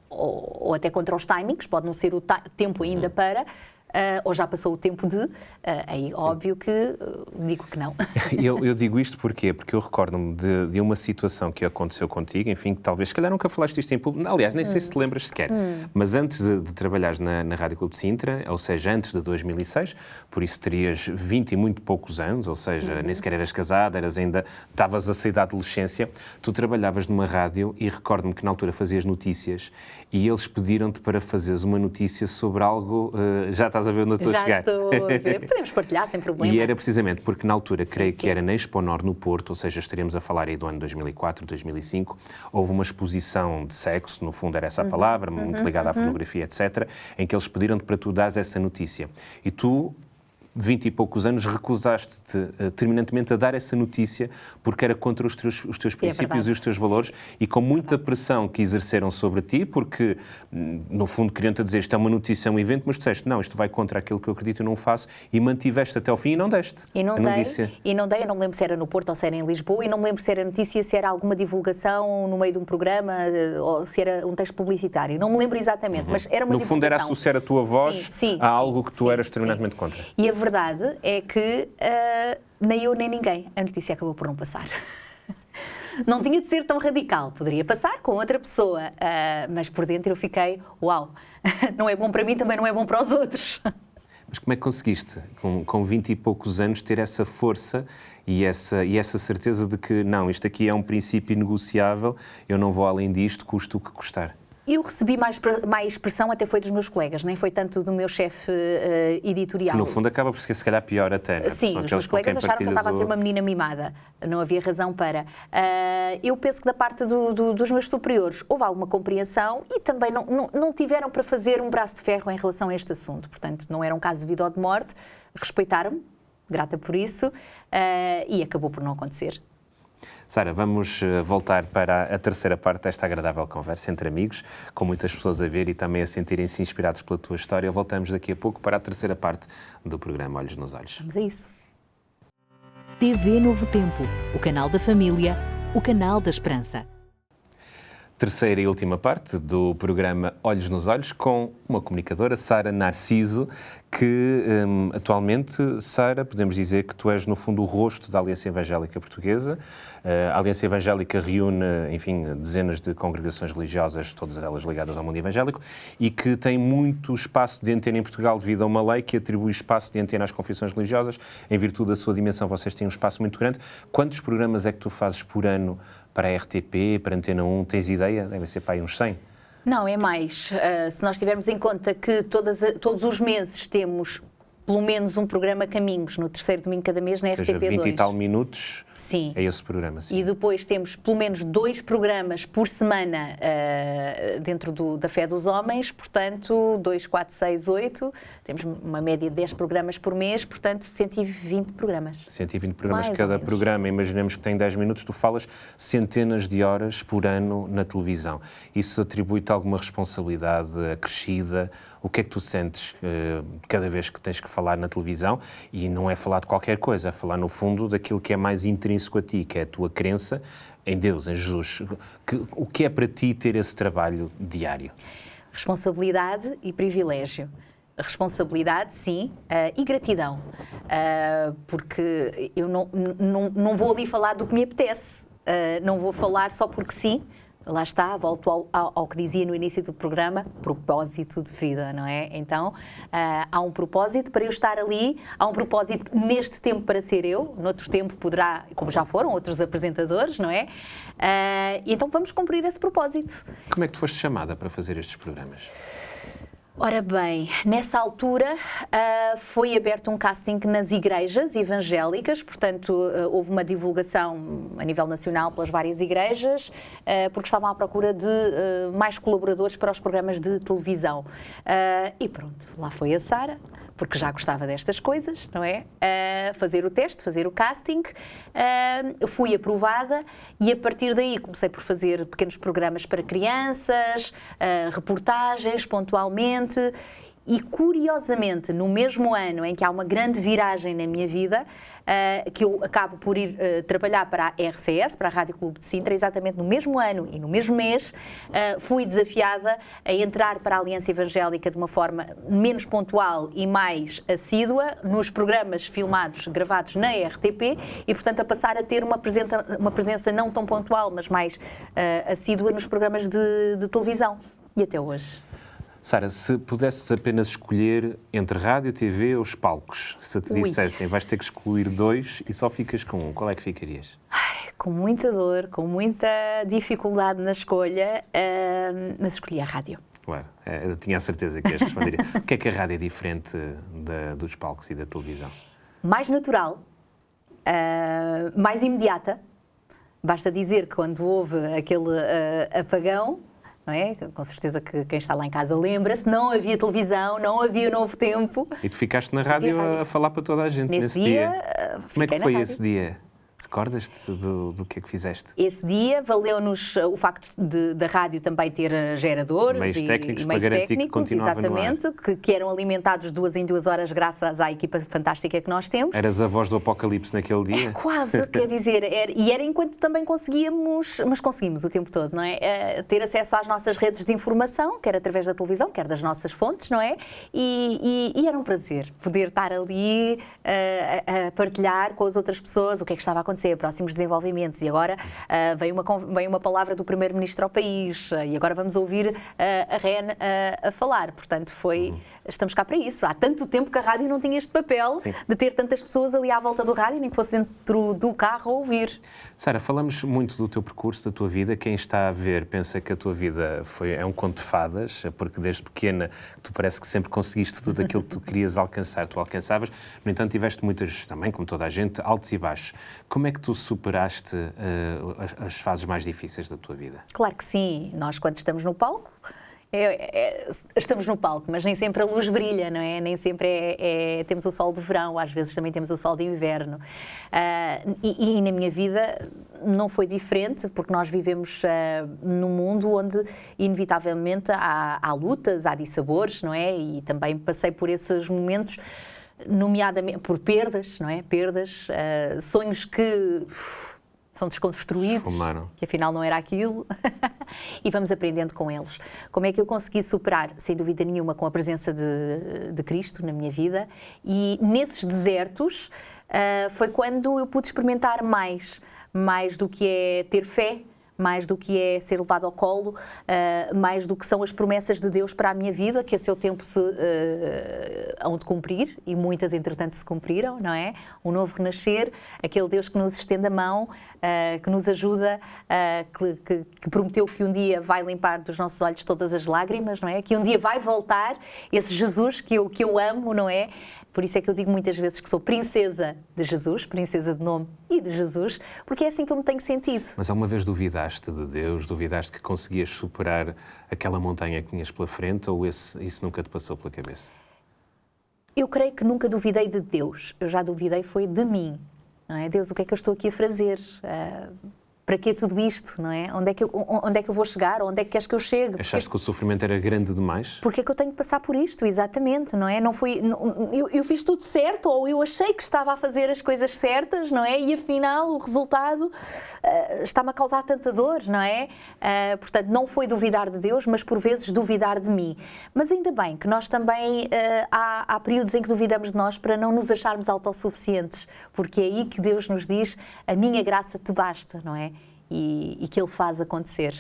Speaker 2: ou até contra os timings, pode não ser o tempo ainda para, ou já passou o tempo de, aí óbvio que digo que não.
Speaker 1: Eu digo isto porquê? Porque eu recordo-me de uma situação que aconteceu contigo, enfim, que talvez, se calhar nunca falaste isto em público, aliás, nem sei se te lembras sequer, mas antes de trabalhares na Rádio Clube de Sintra, ou seja, antes de 2006, por isso terias 20 e muito poucos anos, ou seja, nem sequer eras casada, estavas a sair da adolescência, tu trabalhavas numa rádio e recordo-me que na altura fazias notícias e eles pediram-te para fazeres uma notícia sobre algo, já estás a ver onde eu estou a chegar.
Speaker 2: Já estou a ver. Podemos partilhar sem problema.
Speaker 1: E era precisamente porque na altura, creio que era na Expo Nor no Porto, ou seja, estaremos a falar aí do ano 2004, 2005, houve uma exposição de sexo, no fundo era essa a palavra, muito ligada à pornografia, etc., em que eles pediram-te para tu dares essa notícia. E tu, 20 e poucos anos, recusaste-te terminantemente a dar essa notícia porque era contra os teus princípios e os teus valores e com muita pressão que exerceram sobre ti, porque no fundo queriam-te dizer isto é uma notícia, é um evento, mas tu disseste não, isto vai contra aquilo que eu acredito e não faço e mantiveste até ao fim e não deste.
Speaker 2: Eu não me lembro se era no Porto ou se era em Lisboa e não me lembro se era notícia, se era alguma divulgação no meio de um programa ou se era um texto publicitário, não me lembro exatamente, mas era uma divulgação.
Speaker 1: No fundo era associar a tua voz a algo que tu eras terminantemente contra.
Speaker 2: E a verdade é que nem eu nem ninguém, a notícia acabou por não passar. Não tinha de ser tão radical, poderia passar com outra pessoa, mas por dentro eu fiquei, uau, não é bom para mim, também não é bom para os outros.
Speaker 1: Mas como é que conseguiste, com 20 e poucos anos, ter essa força e essa certeza de que não, isto aqui é um princípio inegociável, eu não vou além disto, custe o que custar?
Speaker 2: Eu recebi mais pressão, até foi dos meus colegas, nem foi tanto do meu chefe editorial.
Speaker 1: Que no fundo acaba por ser, se calhar, pior até, né?
Speaker 2: Sim, os meus colegas acharam que eu estava a ser uma menina mimada. Não havia razão para. Eu penso que da parte dos meus superiores houve alguma compreensão e também não tiveram para fazer um braço de ferro em relação a este assunto. Portanto, não era um caso de vida ou de morte. Respeitaram-me, grata por isso, e acabou por não acontecer.
Speaker 1: Sara, vamos voltar para a terceira parte desta agradável conversa entre amigos, com muitas pessoas a ver e também a sentirem-se inspirados pela tua história. Voltamos daqui a pouco para a terceira parte do programa Olhos nos Olhos.
Speaker 2: Vamos a isso.
Speaker 3: TV Novo Tempo, o canal da família, o canal da esperança.
Speaker 1: Terceira e última parte do programa Olhos nos Olhos com uma comunicadora, Sara Narciso, que atualmente, Sara, podemos dizer que tu és no fundo o rosto da Aliança Evangélica Portuguesa. A Aliança Evangélica reúne, enfim, dezenas de congregações religiosas, todas elas ligadas ao mundo evangélico, e que tem muito espaço de antena em Portugal devido a uma lei que atribui espaço de antena às confissões religiosas. Em virtude da sua dimensão, vocês têm um espaço muito grande. Quantos programas é que tu fazes por ano para a RTP, para a Antena 1, tens ideia? Devem ser para aí uns 100?
Speaker 2: Não, é mais. Se nós tivermos em conta que todos os meses temos pelo menos um programa Caminhos, no terceiro domingo de cada mês na RTP2.
Speaker 1: Ou seja, 20 e tal minutos,
Speaker 2: sim.
Speaker 1: É esse programa. Sim.
Speaker 2: E depois temos pelo menos 2 programas por semana dentro da Fé dos Homens, portanto, 2, 4, 6, 8. Temos uma média de 10 programas por mês, portanto, 120 programas. 120 programas
Speaker 1: cada programa. Imaginemos que tem 10 minutos, tu falas centenas de horas por ano na televisão. Isso atribui-te alguma responsabilidade acrescida? O que é que tu sentes cada vez que tens que falar na televisão? E não é falar de qualquer coisa, é falar no fundo daquilo que é mais intrínseco a ti, que é a tua crença em Deus, em Jesus. O que é para ti ter esse trabalho diário?
Speaker 2: Responsabilidade e privilégio. responsabilidade, sim, e gratidão, porque eu não vou ali falar do que me apetece, não vou falar só porque sim. Lá está, volto ao que dizia no início do programa, propósito de vida, não é? Então, há um propósito para eu estar ali, há um propósito neste tempo para ser eu, noutro tempo poderá, como já foram, outros apresentadores, não é? E então vamos cumprir esse propósito.
Speaker 1: Como é que tu foste chamada para fazer estes programas?
Speaker 2: Ora bem, nessa altura foi aberto um casting nas igrejas evangélicas, portanto houve uma divulgação a nível nacional pelas várias igrejas, porque estavam à procura de mais colaboradores para os programas de televisão. E pronto, lá foi a Sara, porque já gostava destas coisas, não é? Fazer o teste, fazer o casting, fui aprovada e a partir daí comecei por fazer pequenos programas para crianças, reportagens pontualmente e curiosamente no mesmo ano em que há uma grande viragem na minha vida, que eu acabo por ir trabalhar para a RCS, para a Rádio Clube de Sintra, exatamente no mesmo ano e no mesmo mês, fui desafiada a entrar para a Aliança Evangélica de uma forma menos pontual e mais assídua, nos programas filmados, gravados na RTP, e portanto a passar a ter uma presença não tão pontual, mas mais assídua nos programas de televisão. E até hoje.
Speaker 1: Sara, se pudesses apenas escolher entre rádio, TV ou os palcos, se te dissessem vais ter que excluir 2 e só ficas com um, qual é que ficarias?
Speaker 2: Com muita dor, com muita dificuldade na escolha, mas escolhi a rádio.
Speaker 1: Claro, eu tinha a certeza que ias responder. O que é que a rádio é diferente dos palcos e da televisão?
Speaker 2: Mais natural, mais imediata. Basta dizer que quando houve aquele apagão, não é? Com certeza que quem está lá em casa lembra-se, não havia televisão, não havia Novo Tempo.
Speaker 1: E tu ficaste na rádio a falar para toda a gente nesse dia. Como é que foi esse dia? Recordas-te do que é que fizeste?
Speaker 2: Esse dia valeu-nos o facto da rádio também ter geradores
Speaker 1: meios técnicos
Speaker 2: e meios
Speaker 1: para garantir
Speaker 2: técnicos,
Speaker 1: que continuava
Speaker 2: exatamente,
Speaker 1: no ar.
Speaker 2: que eram alimentados 2 em 2 horas graças à equipa fantástica que nós temos.
Speaker 1: Eras a voz do apocalipse naquele dia?
Speaker 2: Quase, quer dizer, era enquanto também conseguíamos, mas conseguimos o tempo todo, não é? Ter acesso às nossas redes de informação, quer através da televisão, quer das nossas fontes, não é? E era um prazer poder estar ali a partilhar com as outras pessoas o que é que estava a acontecer, próximos desenvolvimentos. E agora veio uma palavra do Primeiro-Ministro ao país e agora vamos ouvir a REN a falar. Portanto, estamos cá para isso. Há tanto tempo que a rádio não tinha este papel de ter tantas pessoas ali à volta do rádio, nem que fosse dentro do carro a ouvir.
Speaker 1: Sara, falamos muito do teu percurso, da tua vida. Quem está a ver pensa que a tua vida é um conto de fadas, porque desde pequena tu parece que sempre conseguiste tudo aquilo que tu querias alcançar, tu alcançavas. No entanto, tiveste muitas, também como toda a gente, altos e baixos. Como é que tu superaste as fases mais difíceis da tua vida?
Speaker 2: Claro que sim. Nós, quando estamos no palco, estamos no palco, mas nem sempre a luz brilha, não é? Nem sempre temos o sol do verão, às vezes também temos o sol de inverno. E na minha vida não foi diferente, porque nós vivemos num mundo onde, inevitavelmente, há lutas, há dissabores, não é? E também passei por esses momentos, nomeadamente por perdas, não é? Perdas, sonhos que são desconstruídos,
Speaker 1: Fumaram.
Speaker 2: que afinal não era aquilo, e vamos aprendendo com eles. Como é que eu consegui superar? Sem dúvida nenhuma, com a presença de Cristo na minha vida, e nesses desertos foi quando eu pude experimentar mais do que é ter fé, mais do que é ser levado ao colo, mais do que são as promessas de Deus para a minha vida, que a seu tempo hão de cumprir, e muitas, entretanto, se cumpriram, não é? Um novo renascer, aquele Deus que nos estende a mão, que nos ajuda, que prometeu que um dia vai limpar dos nossos olhos todas as lágrimas, não é? Que um dia vai voltar, esse Jesus que eu amo, não é? Por isso é que eu digo muitas vezes que sou princesa de Jesus, princesa de nome e de Jesus, porque é assim que eu me tenho sentido.
Speaker 1: Mas alguma vez duvidaste de Deus? Duvidaste que conseguias superar aquela montanha que tinhas pela frente, ou isso nunca te passou pela cabeça?
Speaker 2: Eu creio que nunca duvidei de Deus. Eu já duvidei foi de mim. Não é? Deus, o que é que eu estou aqui a fazer? para que tudo isto, não é? Onde é que eu vou chegar? Onde é que queres que eu chegue?
Speaker 1: Achaste que o sofrimento era grande demais?
Speaker 2: Porque é que eu tenho que passar por isto? Exatamente, não é? Eu fiz tudo certo, ou eu achei que estava a fazer as coisas certas, não é? E afinal o resultado está-me a causar tanta dor, não é? Portanto, não foi duvidar de Deus, mas por vezes duvidar de mim. Mas ainda bem que nós também, há períodos em que duvidamos de nós para não nos acharmos autossuficientes, porque é aí que Deus nos diz, a minha graça te basta, não é? E que Ele faz acontecer.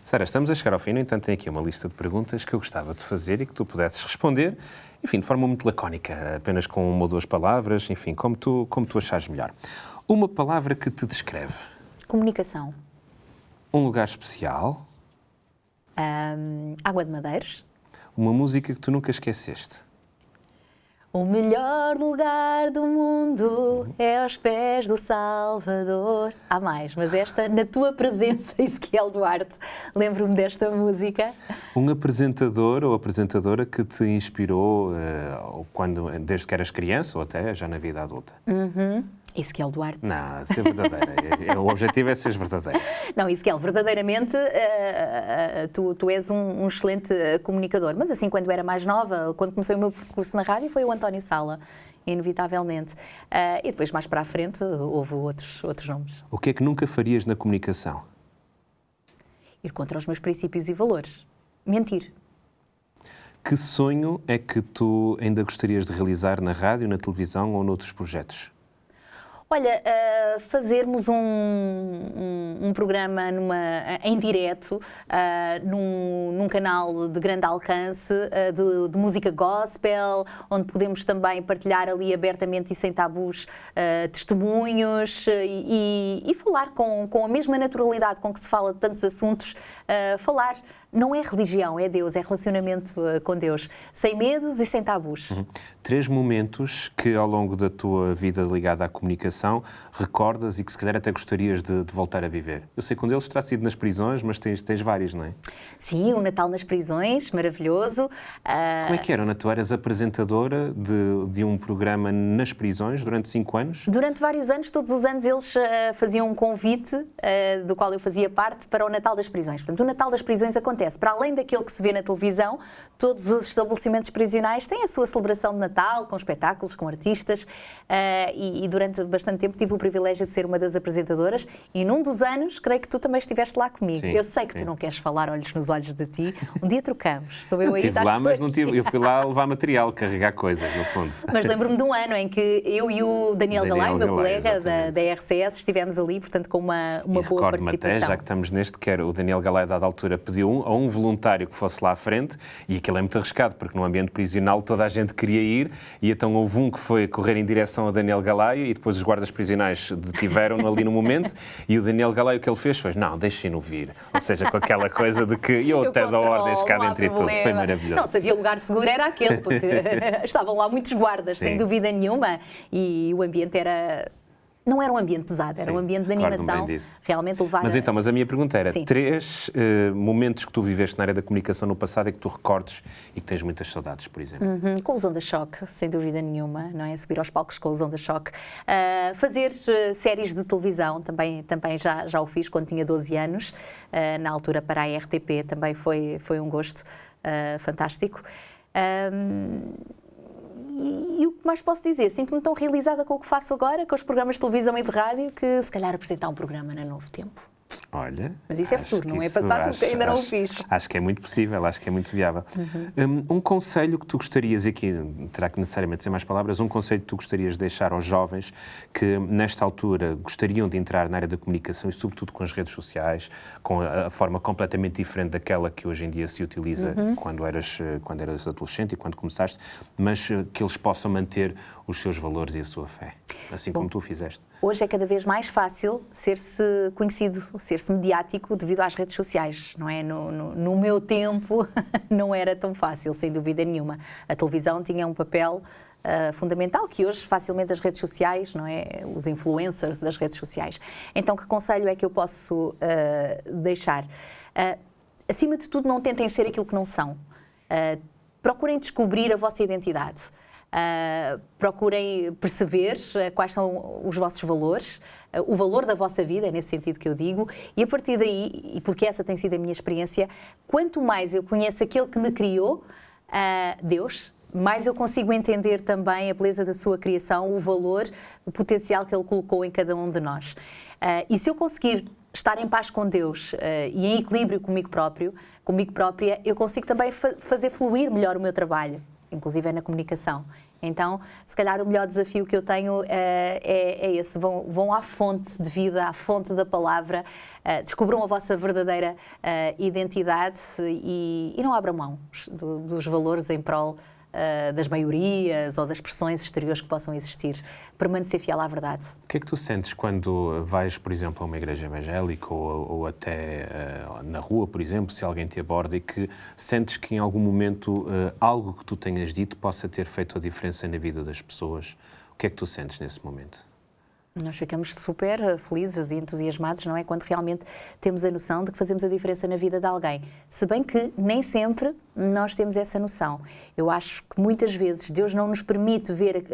Speaker 1: Sara, estamos a chegar ao fim, no entanto, tem aqui uma lista de perguntas que eu gostava de fazer e que tu pudesses responder, enfim, de forma muito lacónica, apenas com uma ou duas palavras, enfim, como tu achares melhor. Uma palavra que te descreve.
Speaker 2: Comunicação.
Speaker 1: Um lugar especial.
Speaker 2: Água de Madeiros.
Speaker 1: Uma música que tu nunca esqueceste.
Speaker 2: O melhor lugar do mundo é aos pés do Salvador. Há mais, mas esta, na tua presença, Ezequiel Duarte, lembro-me desta música.
Speaker 1: Um apresentador ou apresentadora que te inspirou desde que eras criança ou até já na vida adulta?
Speaker 2: Ezequiel Duarte.
Speaker 1: Não, ser verdadeira. O objetivo é seres verdadeira.
Speaker 2: Não, Ezequiel, verdadeiramente tu és um excelente comunicador. Mas assim, quando eu era mais nova, quando comecei o meu percurso na rádio, foi o António Sala, inevitavelmente. E depois, mais para a frente, houve outros nomes.
Speaker 1: O que é que nunca farias na comunicação?
Speaker 2: Ir contra os meus princípios e valores. Mentir.
Speaker 1: Que sonho é que tu ainda gostarias de realizar na rádio, na televisão ou noutros projetos?
Speaker 2: Olha, fazermos um programa em direto, num canal de grande alcance, de música gospel, onde podemos também partilhar ali abertamente e sem tabus testemunhos e falar com a mesma naturalidade com que se fala de tantos assuntos, falar. Não é religião, é Deus, é relacionamento com Deus, sem medos e sem tabus.
Speaker 1: 3 momentos que ao longo da tua vida ligada à comunicação recordas e que se calhar até gostarias de voltar a viver. Eu sei que um deles terá sido nas prisões, mas tens vários, não é?
Speaker 2: Sim, o Natal nas prisões, maravilhoso.
Speaker 1: Como é que era, Ana? Tu eras apresentadora de um programa nas prisões durante 5 anos?
Speaker 2: Durante vários anos, todos os anos eles faziam um convite, do qual eu fazia parte, para o Natal das prisões. Portanto, o Natal das prisões acontece, para além daquele que se vê na televisão, todos os estabelecimentos prisionais têm a sua celebração de Natal, com espetáculos, com artistas, e durante bastante tempo tive o privilégio de ser uma das apresentadoras, e num dos anos, creio que tu também estiveste lá comigo.
Speaker 1: Sim,
Speaker 2: eu sei que tu não queres falar olhos nos olhos de ti, um dia trocamos. Estou eu aí,
Speaker 1: estive lá, mas não tive. Eu fui lá levar material, carregar coisas, no fundo.
Speaker 2: Mas lembro-me de um ano em que eu e o Daniel Galay, meu colega da RCS, estivemos ali, portanto, com uma boa participação.
Speaker 1: Até, já que estamos neste, que era o Daniel Galay, a dada altura, pediu a um voluntário que fosse lá à frente, e aquilo é muito arriscado, porque no ambiente prisional toda a gente queria ir, e então houve um que foi correr em direção ao Daniel Galay, e depois os guardas prisionais detiveram-no ali no momento, e o Daniel Galay o que ele fez foi, não, deixem-no vir. Ou seja, com aquela coisa de que eu até dou ordens cá dentro e tudo. Foi maravilhoso.
Speaker 2: Não, se havia lugar seguro era aquele, porque estavam lá muitos guardas, sem dúvida nenhuma, e o ambiente era... Não era um ambiente pesado, era um ambiente de animação, realmente levar...
Speaker 1: Mas a minha pergunta era, 3 momentos que tu viveste na área da comunicação no passado e que tu recordes e que tens muitas saudades, por exemplo?
Speaker 2: Com os Onda Choque, sem dúvida nenhuma, não é? Subir aos palcos com os Onda Choque. Fazer séries de televisão, também já o fiz quando tinha 12 anos, na altura para a RTP, também foi um gosto fantástico. E o que mais posso dizer? Sinto-me tão realizada com o que faço agora, com os programas de televisão e de rádio, que se calhar apresentar um programa na Novo Tempo.
Speaker 1: Olha...
Speaker 2: Mas isso é futuro, não é passado, porque ainda não o fiz.
Speaker 1: Acho que é muito possível, acho que é muito viável. Um conselho que tu gostarias, e aqui terá que necessariamente ser mais palavras, um conselho que tu gostarias de deixar aos jovens que, nesta altura, gostariam de entrar na área da comunicação e, sobretudo, com as redes sociais, com a forma completamente diferente daquela que hoje em dia se utiliza quando eras adolescente e quando começaste, mas que eles possam manter os seus valores e a sua fé, assim como tu fizeste.
Speaker 2: Hoje é cada vez mais fácil ser-se conhecido, ser-se mediático devido às redes sociais, não é? No meu tempo não era tão fácil, sem dúvida nenhuma. A televisão tinha um papel fundamental que hoje facilmente as redes sociais, não é? Os influencers das redes sociais. Então, que conselho é que eu posso deixar? Acima de tudo, não tentem ser aquilo que não são. Procurem descobrir a vossa identidade. Procurem perceber quais são os vossos valores, o valor da vossa vida, é nesse sentido que eu digo, e a partir daí, e porque essa tem sido a minha experiência, quanto mais eu conheço aquele que me criou, Deus, mais eu consigo entender também a beleza da sua criação, o valor, o potencial que Ele colocou em cada um de nós. E se eu conseguir estar em paz com Deus e em equilíbrio comigo própria, eu consigo também fazer fluir melhor o meu trabalho, inclusive na comunicação. Então, se calhar o melhor desafio que eu tenho é esse. Vão à fonte de vida, à fonte da palavra, descubram a vossa verdadeira identidade e não abram mão dos valores em prol das maiorias ou das pressões exteriores que possam existir. Permanecer fiel à verdade.
Speaker 1: O que é que tu sentes quando vais, por exemplo, a uma igreja evangélica ou até na rua, por exemplo, se alguém te aborda e que sentes que em algum momento algo que tu tenhas dito possa ter feito a diferença na vida das pessoas? O que é que tu sentes nesse momento?
Speaker 2: Nós ficamos super felizes e entusiasmados, não é? Quando realmente temos a noção de que fazemos a diferença na vida de alguém. Se bem que nem sempre nós temos essa noção. Eu acho que muitas vezes Deus não nos permite ver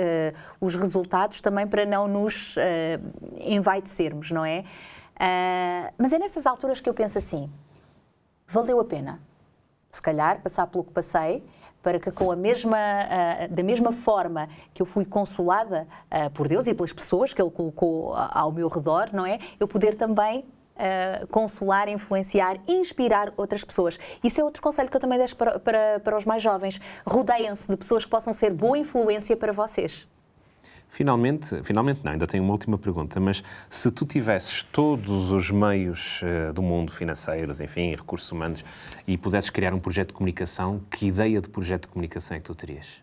Speaker 2: os resultados também para não nos envaidecermos, não é? Mas é nessas alturas que eu penso assim, valeu a pena, se calhar, passar pelo que passei, para que da mesma forma que eu fui consolada por Deus e pelas pessoas que Ele colocou ao meu redor, não é? Eu poder também consolar, influenciar, inspirar outras pessoas. Isso é outro conselho que eu também deixo para os mais jovens. Rodeiam-se de pessoas que possam ser boa influência para vocês.
Speaker 1: Finalmente não, ainda tenho uma última pergunta, mas se tu tivesses todos os meios do mundo, financeiros, enfim, recursos humanos, e pudesses criar um projeto de comunicação, que ideia de projeto de comunicação é que tu terias?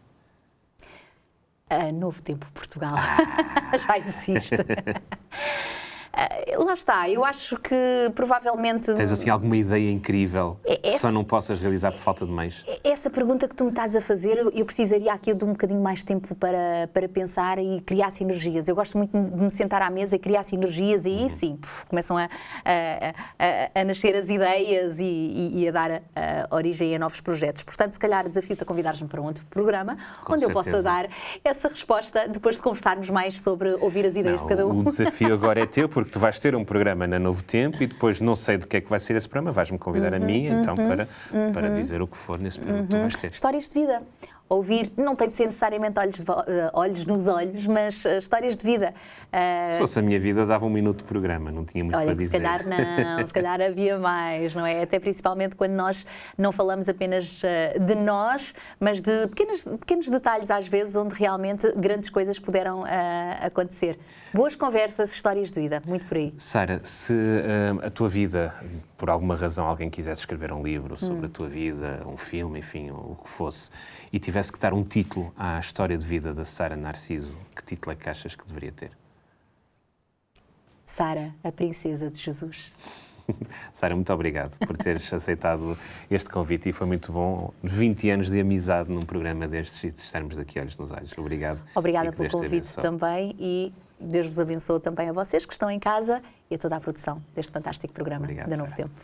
Speaker 2: Novo Tempo Portugal. Já existe. Lá está, eu acho que provavelmente...
Speaker 1: Tens assim alguma ideia incrível que só não possas realizar por falta de meios?
Speaker 2: Essa pergunta que tu me estás a fazer, eu precisaria aqui de um bocadinho mais de tempo para pensar e criar sinergias. Eu gosto muito de me sentar à mesa e criar sinergias e aí sim, começam a nascer as ideias e a dar origem a novos projetos. Portanto, se calhar desafio-te a convidar-me para um outro programa, onde eu possa dar essa resposta depois de conversarmos mais sobre ouvir as ideias de cada um.
Speaker 1: O desafio agora é teu, porque tu vais ter um programa na Novo Tempo e depois não sei de que é que vai ser esse programa, vais-me convidar a mim, então, para dizer o que for nesse programa que tu vais ter.
Speaker 2: Histórias de vida. Ouvir, não tem de ser necessariamente olhos nos olhos, mas histórias de vida.
Speaker 1: Se fosse a minha vida, dava 1 minuto de programa, não tinha muito para dizer.
Speaker 2: Se calhar não, se calhar havia mais, não é? Até principalmente quando nós não falamos apenas de nós, mas de pequenos detalhes às vezes, onde realmente grandes coisas puderam acontecer. Boas conversas, histórias de vida, muito por aí.
Speaker 1: Sara, se a tua vida, por alguma razão, alguém quisesse escrever um livro sobre a tua vida, um filme, enfim, o que fosse, e tivesse que dar um título à história de vida da Sara Narciso, que título é que achas que deveria ter?
Speaker 2: Sara, a princesa de Jesus.
Speaker 1: Sara, muito obrigado por teres aceitado este convite e foi muito bom 20 anos de amizade num programa destes e de estarmos aqui olhos nos olhos. Obrigado.
Speaker 2: Obrigada pelo convite também e Deus vos abençoe também a vocês que estão em casa e a toda a produção deste fantástico programa da Novo Tempo.